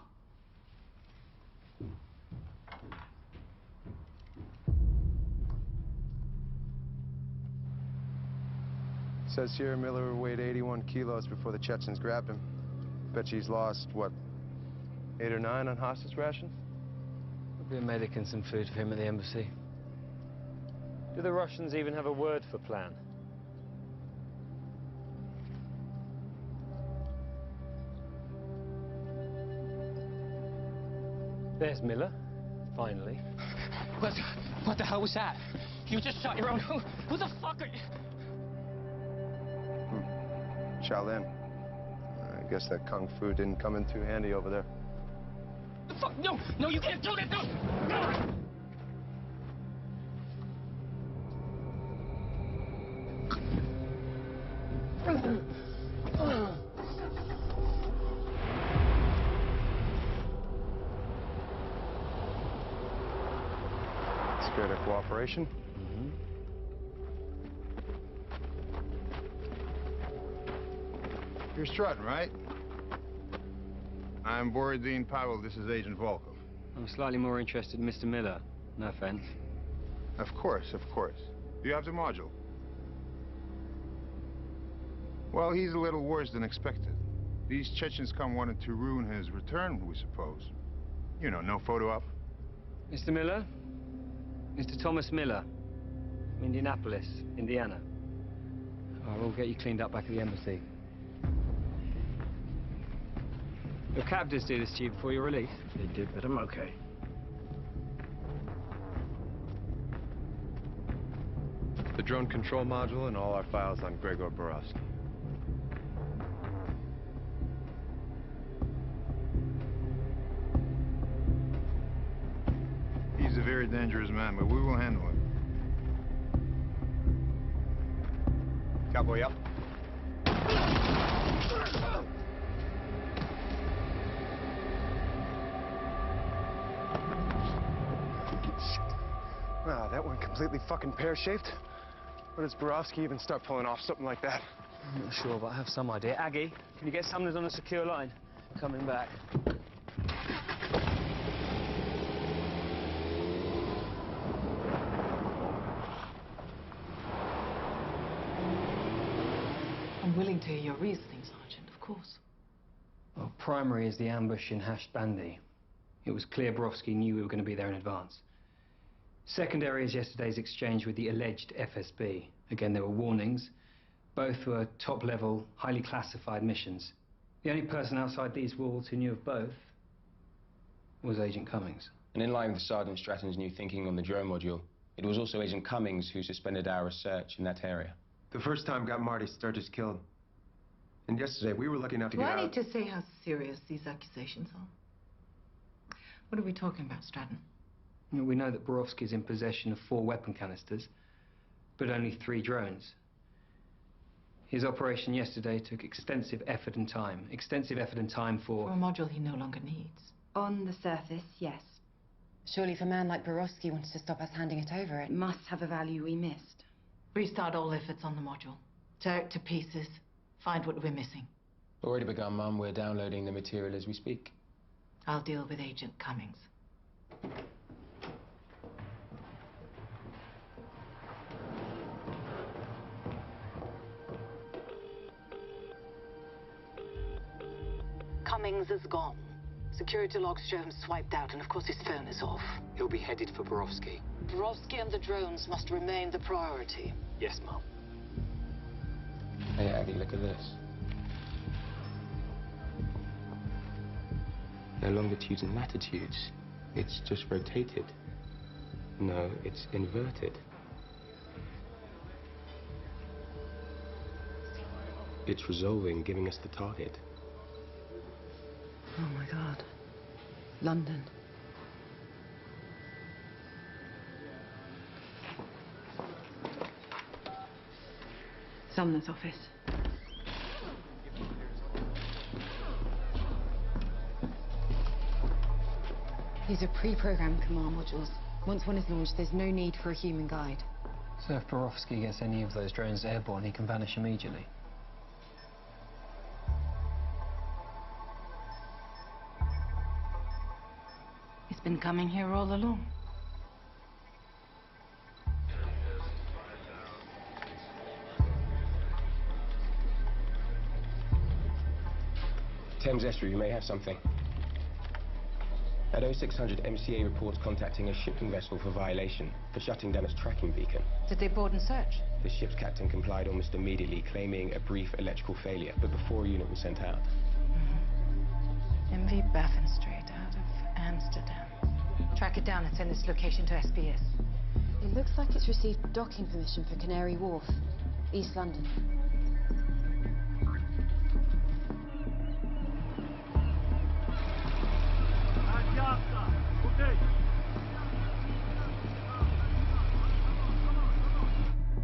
Speaker 19: Says here Miller weighed 81 kilos before the Chechens grabbed him. Bet you he's lost, what, 8 or 9 on hostage rations?
Speaker 3: There'll be a medic and some food for him at the embassy. Do the Russians even have a word for plan? There's Miller, finally.
Speaker 7: What the hell was that? You just shot your own... Who the fuck are you?
Speaker 19: Shaolin. I guess that kung fu didn't come in too handy over there.
Speaker 7: The fuck? No, no, you can't do that. No, no.
Speaker 19: Scared of cooperation?
Speaker 21: You're strutting, right? I'm Borodin Pavel. This is Agent Volkov.
Speaker 3: I'm slightly more interested in Mr. Miller. No offense.
Speaker 21: Of course, of course. Do you have the module? Well, he's a little worse than expected. These Chechens wanted to ruin his return, we suppose. You know, no photo op.
Speaker 3: Mr. Miller? Mr. Thomas Miller. Indianapolis, Indiana. We'll get you cleaned up back at the embassy. Your captors do this to you before you're released?
Speaker 5: They did, but I'm okay.
Speaker 19: The drone control module and all our files on Gregor Borowski.
Speaker 21: He's a very dangerous man, but we will handle him. Cowboy up.
Speaker 19: Wow, that went completely fucking pear-shaped. When does Borowski even start pulling off something like that?
Speaker 3: I'm not sure, but I have some idea. Aggie, can you get Sumner's on a secure line? Coming back.
Speaker 9: I'm willing to hear your reasoning, Sergeant, of course.
Speaker 3: Well, primary is the ambush in Hashed Bandy. It was clear Borowski knew we were going to be there in advance. Secondary is yesterday's exchange with the alleged FSB. Again, there were warnings. Both were top-level, highly classified missions. The only person outside these walls who knew of both was Agent Cummings.
Speaker 13: And in line with Sergeant Stratton's new thinking on the drone module, it was also Agent Cummings who suspended our research in that area.
Speaker 19: The first time got Marty Sturgis killed. And yesterday, we were lucky enough to
Speaker 9: Do
Speaker 19: get
Speaker 9: I
Speaker 19: out.
Speaker 9: need to say how serious these accusations are? What are we talking about, Stratton?
Speaker 3: We know that Borowski is in possession of 4 weapon canisters, but only 3 drones. His operation yesterday took extensive effort and time. Extensive effort and time
Speaker 9: For a module he no longer needs.
Speaker 10: On the surface, yes. Surely if a man like Borowski wanted to stop us handing it over, it must have a value we missed.
Speaker 9: Restart all efforts on the module. Tear it to pieces. Find what we're missing.
Speaker 13: Already begun, Mum. We're downloading the material as we speak.
Speaker 9: I'll deal with Agent Cummings.
Speaker 22: Cummings is gone. Security logs show him swiped out, and of course his phone is off.
Speaker 13: He'll be headed for Borowski.
Speaker 22: Borowski and the drones must remain the priority.
Speaker 13: Yes, Mum. Hey, Aggie, look at this. No longitudes and latitudes. It's just rotated. No, it's inverted. It's resolving, giving us the target.
Speaker 10: Oh my God. London. Sumner's office. These are pre-programmed command modules. Once one is launched, there's no need for a human guide.
Speaker 3: So if Borowski gets any of those drones airborne, he can vanish immediately.
Speaker 22: He's been coming here all along.
Speaker 13: Thames Estuary, you may have something. At 0600, MCA reports contacting a shipping vessel for violation, for shutting down its tracking beacon.
Speaker 22: Did they board and search?
Speaker 13: The ship's captain complied almost immediately, claiming a brief electrical failure, but before a unit was sent out.
Speaker 22: MV Baffin Strait out of Amsterdam. Track it down and send this location to SBS.
Speaker 10: It looks like it's received docking permission for Canary Wharf, East London.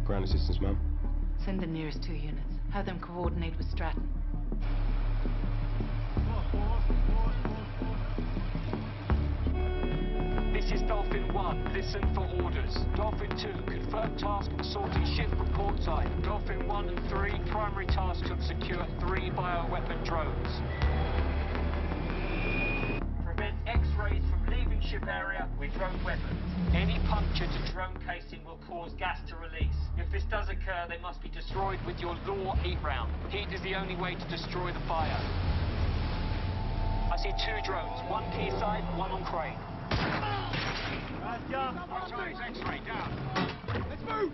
Speaker 13: Ground assistance, ma'am.
Speaker 22: Send the nearest 2 units. Have them coordinate with Stratton.
Speaker 8: This is Dolphin 1. Listen for orders. Dolphin 2, confirm task of assaulting ship from port side. Dolphin 1 and 3, primary task to secure 3 bioweapon drones. Prevent X-rays from leaving ship area with drone weapons. Any puncture to drone casing will cause gas to release. If this does occur, they must be destroyed with your law heat round. Heat is the only way to destroy the fire. I see 2 drones, 1 quayside, 1 on crane. X-ray down. Let's move!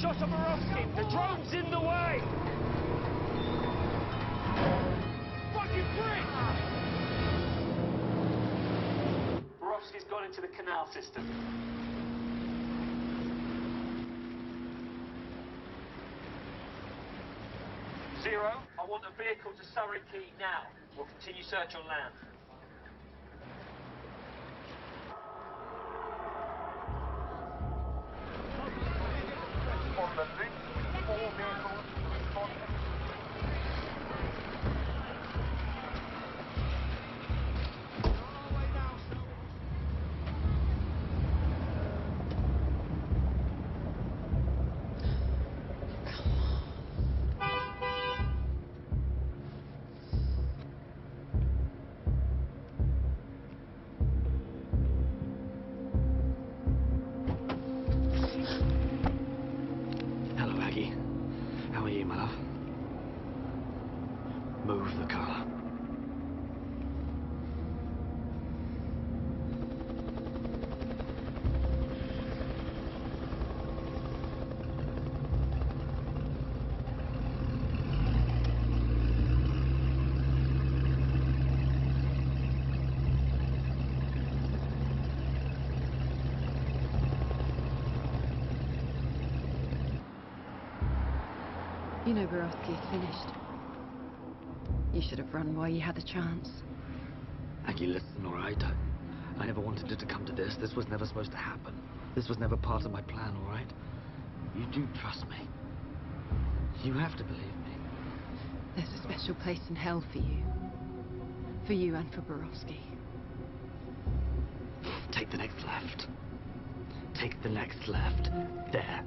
Speaker 8: Shot of Borowski! The drone's in the way! Fucking prick! Borowski's gone into the canal system. Zero, I want a vehicle to Surrey Quay now. We'll continue search on land. On the link, 4 vehicles responding.
Speaker 12: car. Move the car.
Speaker 10: You know Borowski is finished. You should have run while you had the chance.
Speaker 12: Aggie, listen, all right? I never wanted it to come to this. This was never supposed to happen. This was never part of my plan, all right? You do trust me. You have to believe me.
Speaker 10: There's a special place in hell for you. For you and for Borowski.
Speaker 12: Take the next left. Take the next left. There.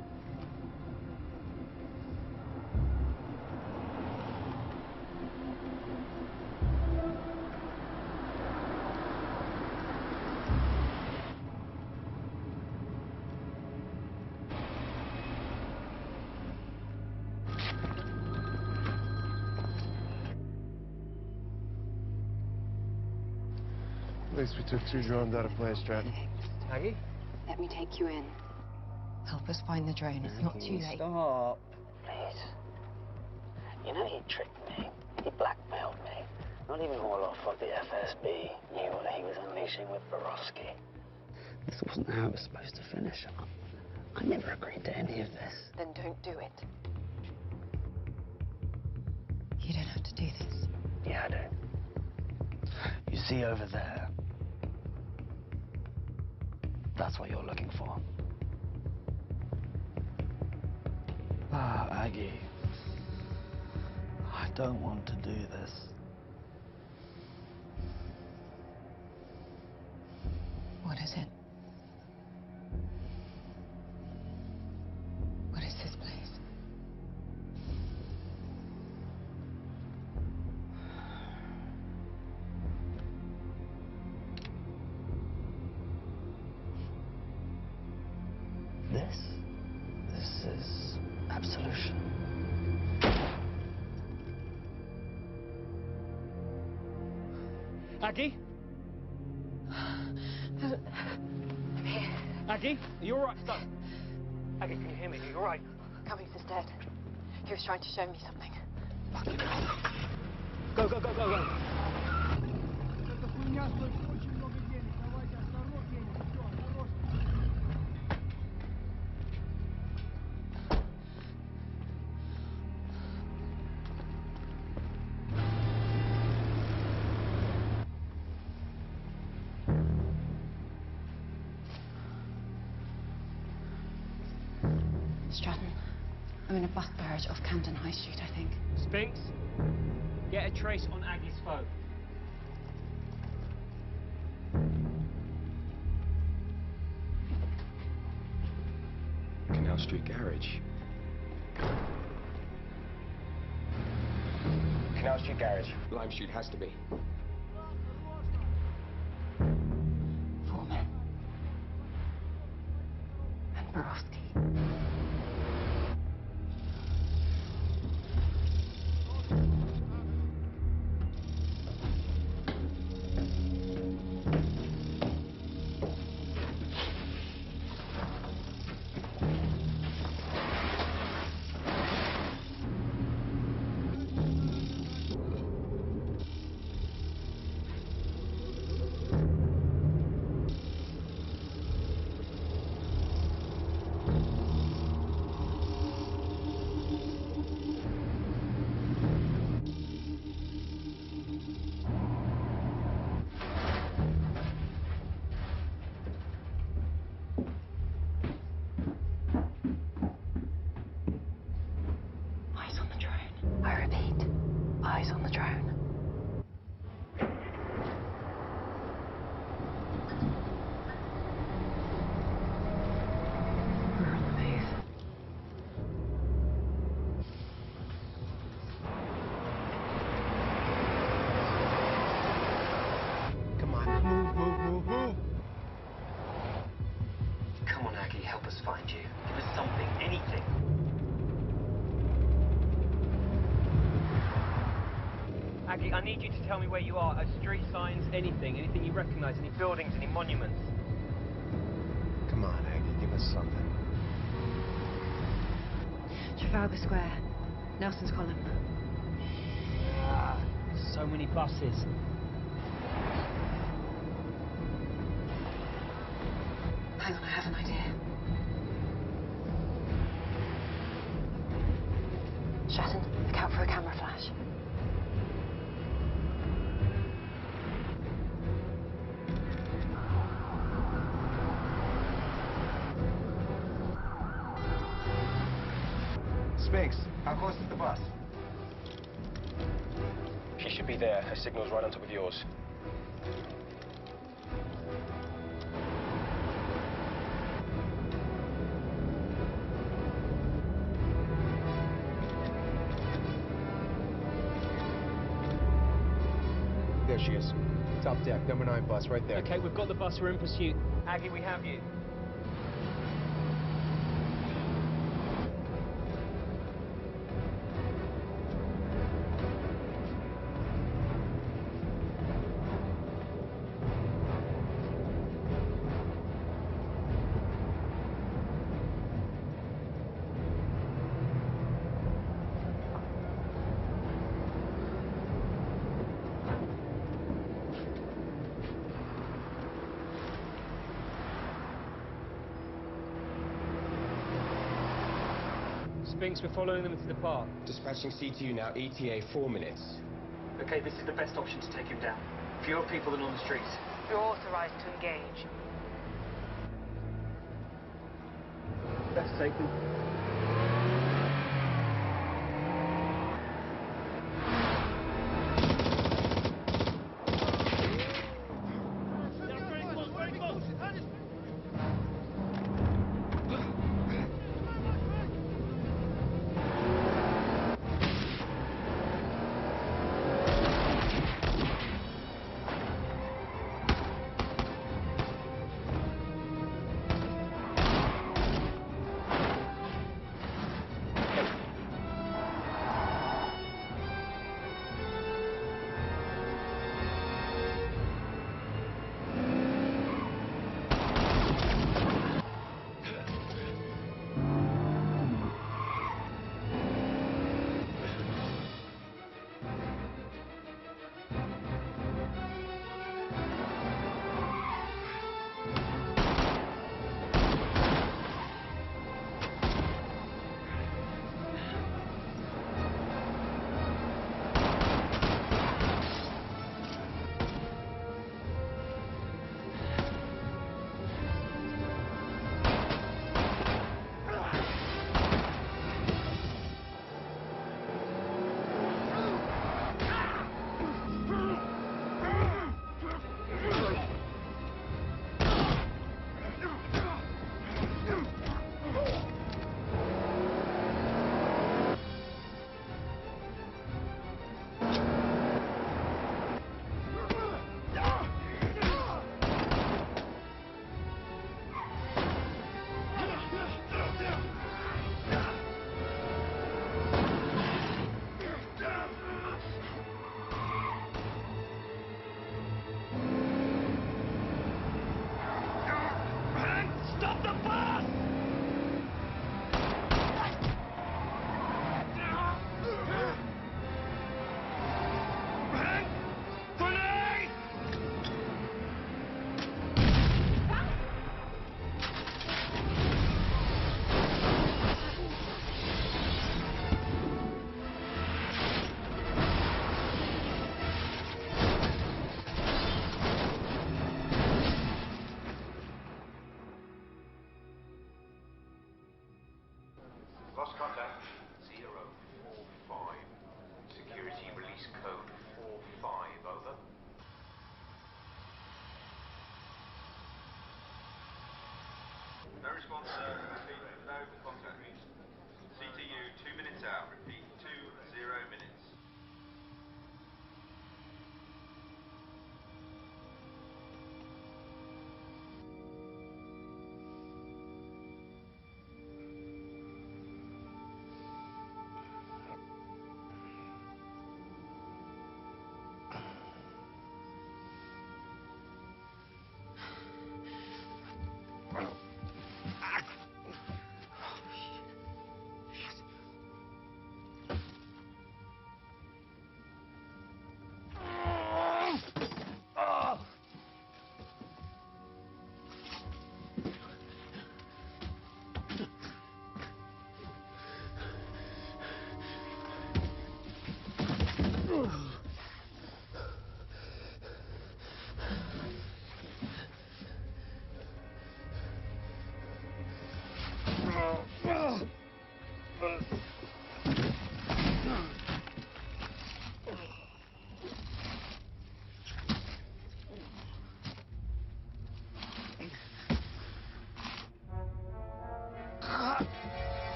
Speaker 19: At least we took 2 drones out of play, Stratton.
Speaker 7: Aggie?
Speaker 10: Let me take you in. Help us find the drone. It's not too late.
Speaker 7: Stop.
Speaker 12: Please. You know he tricked me. He blackmailed me. Not even Orloff of the FSB knew what he was unleashing with Borowski. This wasn't how it was supposed to finish. I never agreed to any of this.
Speaker 10: Then don't do it. You don't have to do this.
Speaker 12: Yeah, I do. You see over there? That's what you're looking for. Ah, Aggie. I don't want to do this.
Speaker 10: What is it? What is this place?
Speaker 12: This is absolution.
Speaker 7: Aggie?
Speaker 10: I'm here.
Speaker 7: Aggie? Are you alright? Stop. Aggie, can you hear me? Are you alright?
Speaker 10: Cummings is dead. He was trying to show me something.
Speaker 7: Fucking hell. Go, go, go, go, go.
Speaker 10: Stratton, I'm in a bus garage off Camden High Street, I think.
Speaker 7: Spinks, get a trace on Aggie's phone.
Speaker 19: Canal Street Garage.
Speaker 13: Canal Street Garage. Lime Street has to be.
Speaker 10: 4 men. And Borowski. Eyes on the drone. I repeat, eyes on the drone. We're on the move.
Speaker 7: Come on, move, move, move, move.
Speaker 12: Come on, Aggie, help us find you. Give us something, anything.
Speaker 7: Aggie, I need you to tell me where you are. Street signs, anything you recognize, any buildings, any monuments.
Speaker 19: Come on, Aggie, give us something.
Speaker 10: Trafalgar Square, Nelson's Column.
Speaker 7: Ah, so many buses.
Speaker 10: Hang on, I have an idea. Stratton, look out for a camera flash.
Speaker 19: Spinks, how close is the bus?
Speaker 13: She should be there. Her signal's right on top of yours.
Speaker 19: There she is. Top deck, number 9 bus, right there.
Speaker 7: Okay, we've got the bus. We're in pursuit. Aggie, we have you. Spinks, we're following them into the park.
Speaker 13: Dispatching CTU now, ETA 4 minutes.
Speaker 8: Okay, this is the best option to take him down. Fewer people than on the streets.
Speaker 22: You're authorized to engage.
Speaker 7: Let's take them.
Speaker 20: Lost contact 045. Security release code 45. Over. No response, sir. Repeat, no contact. CTU 2 minutes out. Repeat, 20 minutes.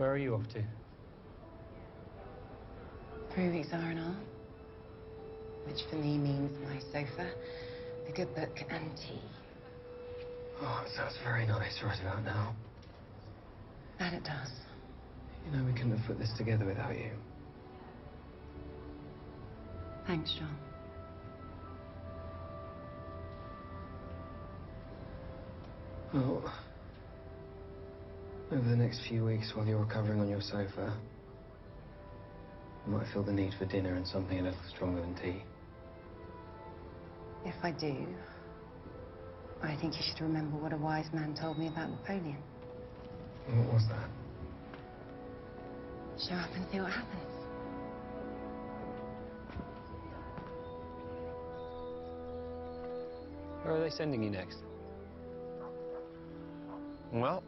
Speaker 3: Where are you off to?
Speaker 10: 3 weeks R&R, which for me means my sofa, a good book, and tea.
Speaker 3: Oh, it sounds very nice right about now.
Speaker 10: That it does.
Speaker 3: You know, we couldn't have put this together without you.
Speaker 10: Thanks, John.
Speaker 3: Well, over the next few weeks while you're recovering on your sofa, you might feel the need for dinner and something a little stronger than tea.
Speaker 10: If I do, I think you should remember what a wise man told me about Napoleon.
Speaker 3: What was that?
Speaker 10: Show up and see what happens.
Speaker 3: Where are they sending you next?
Speaker 19: Well,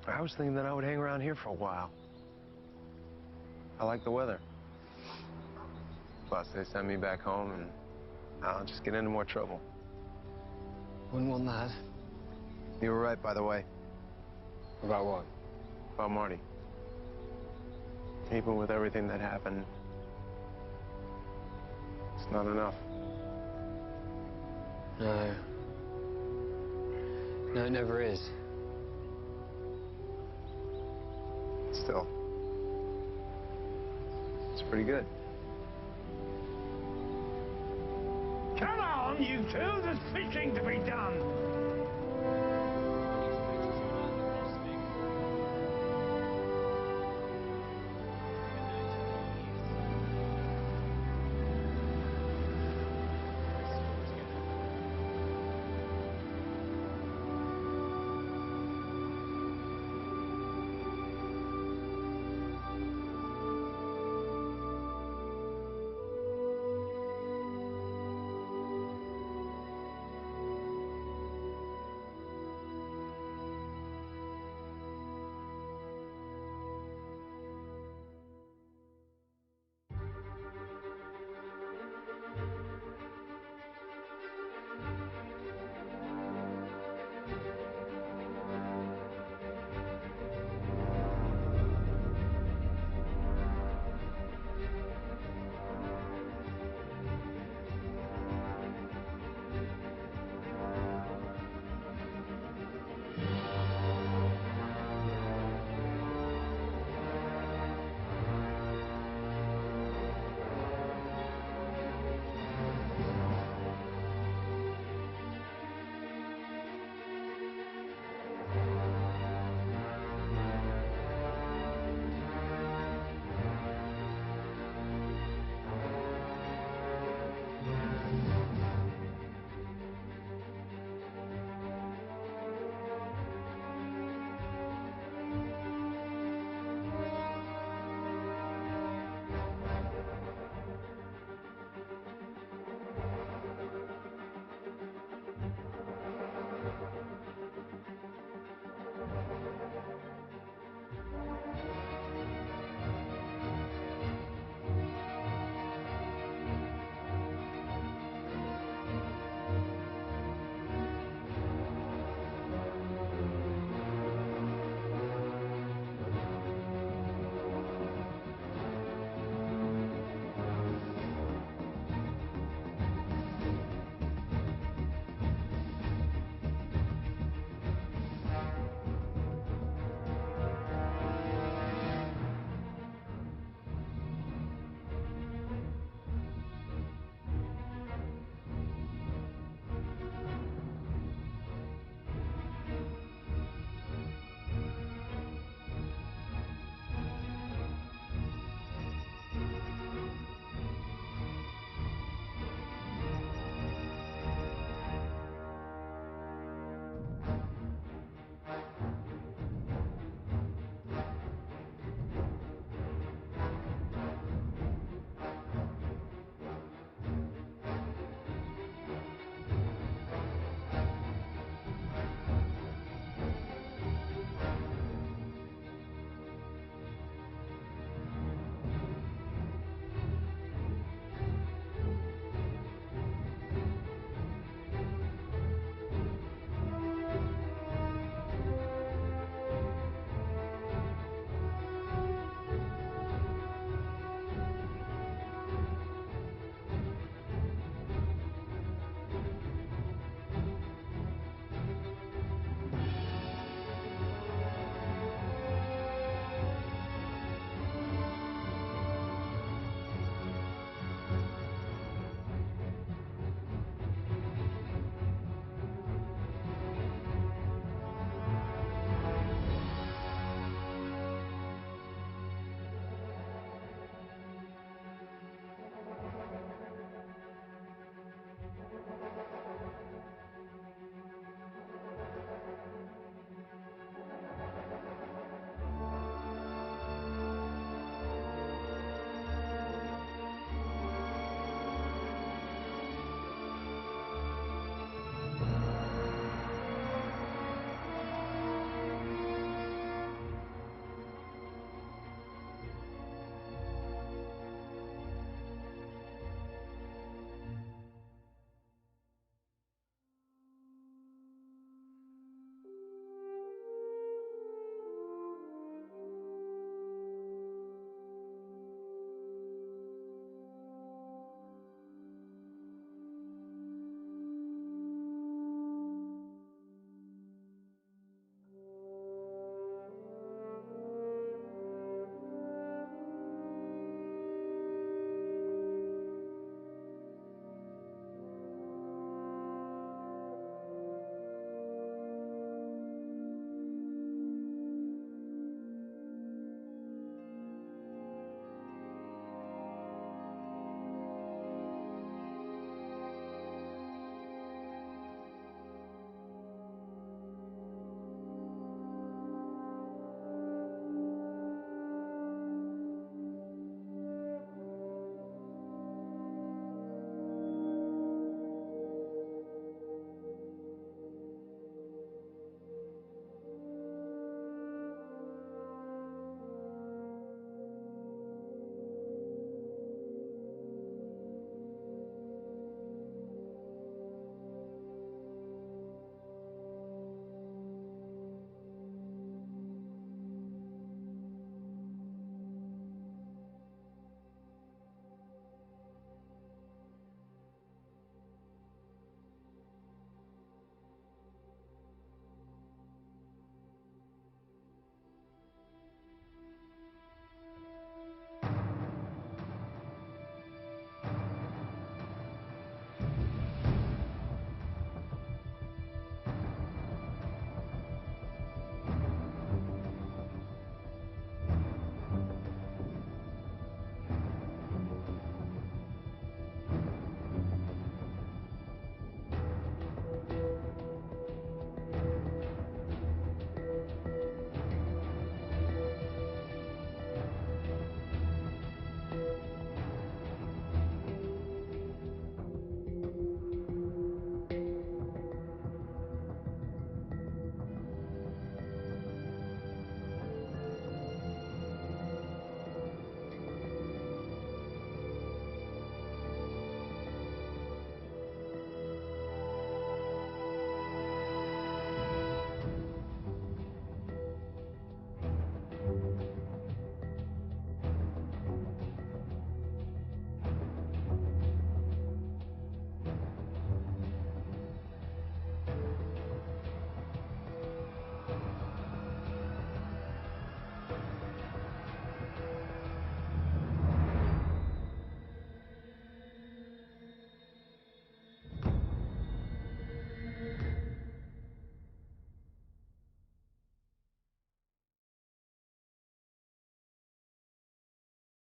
Speaker 19: I was thinking that I would hang around here for a while. I like the weather. Plus, they send me back home and I'll just get into more trouble.
Speaker 3: Wouldn't want that.
Speaker 19: You were right, by the way.
Speaker 3: About what?
Speaker 19: About Marty. Even with everything that happened, it's not enough.
Speaker 3: No. No, it never is.
Speaker 19: Still, it's pretty good.
Speaker 2: Come on, you two, there's fishing to be done.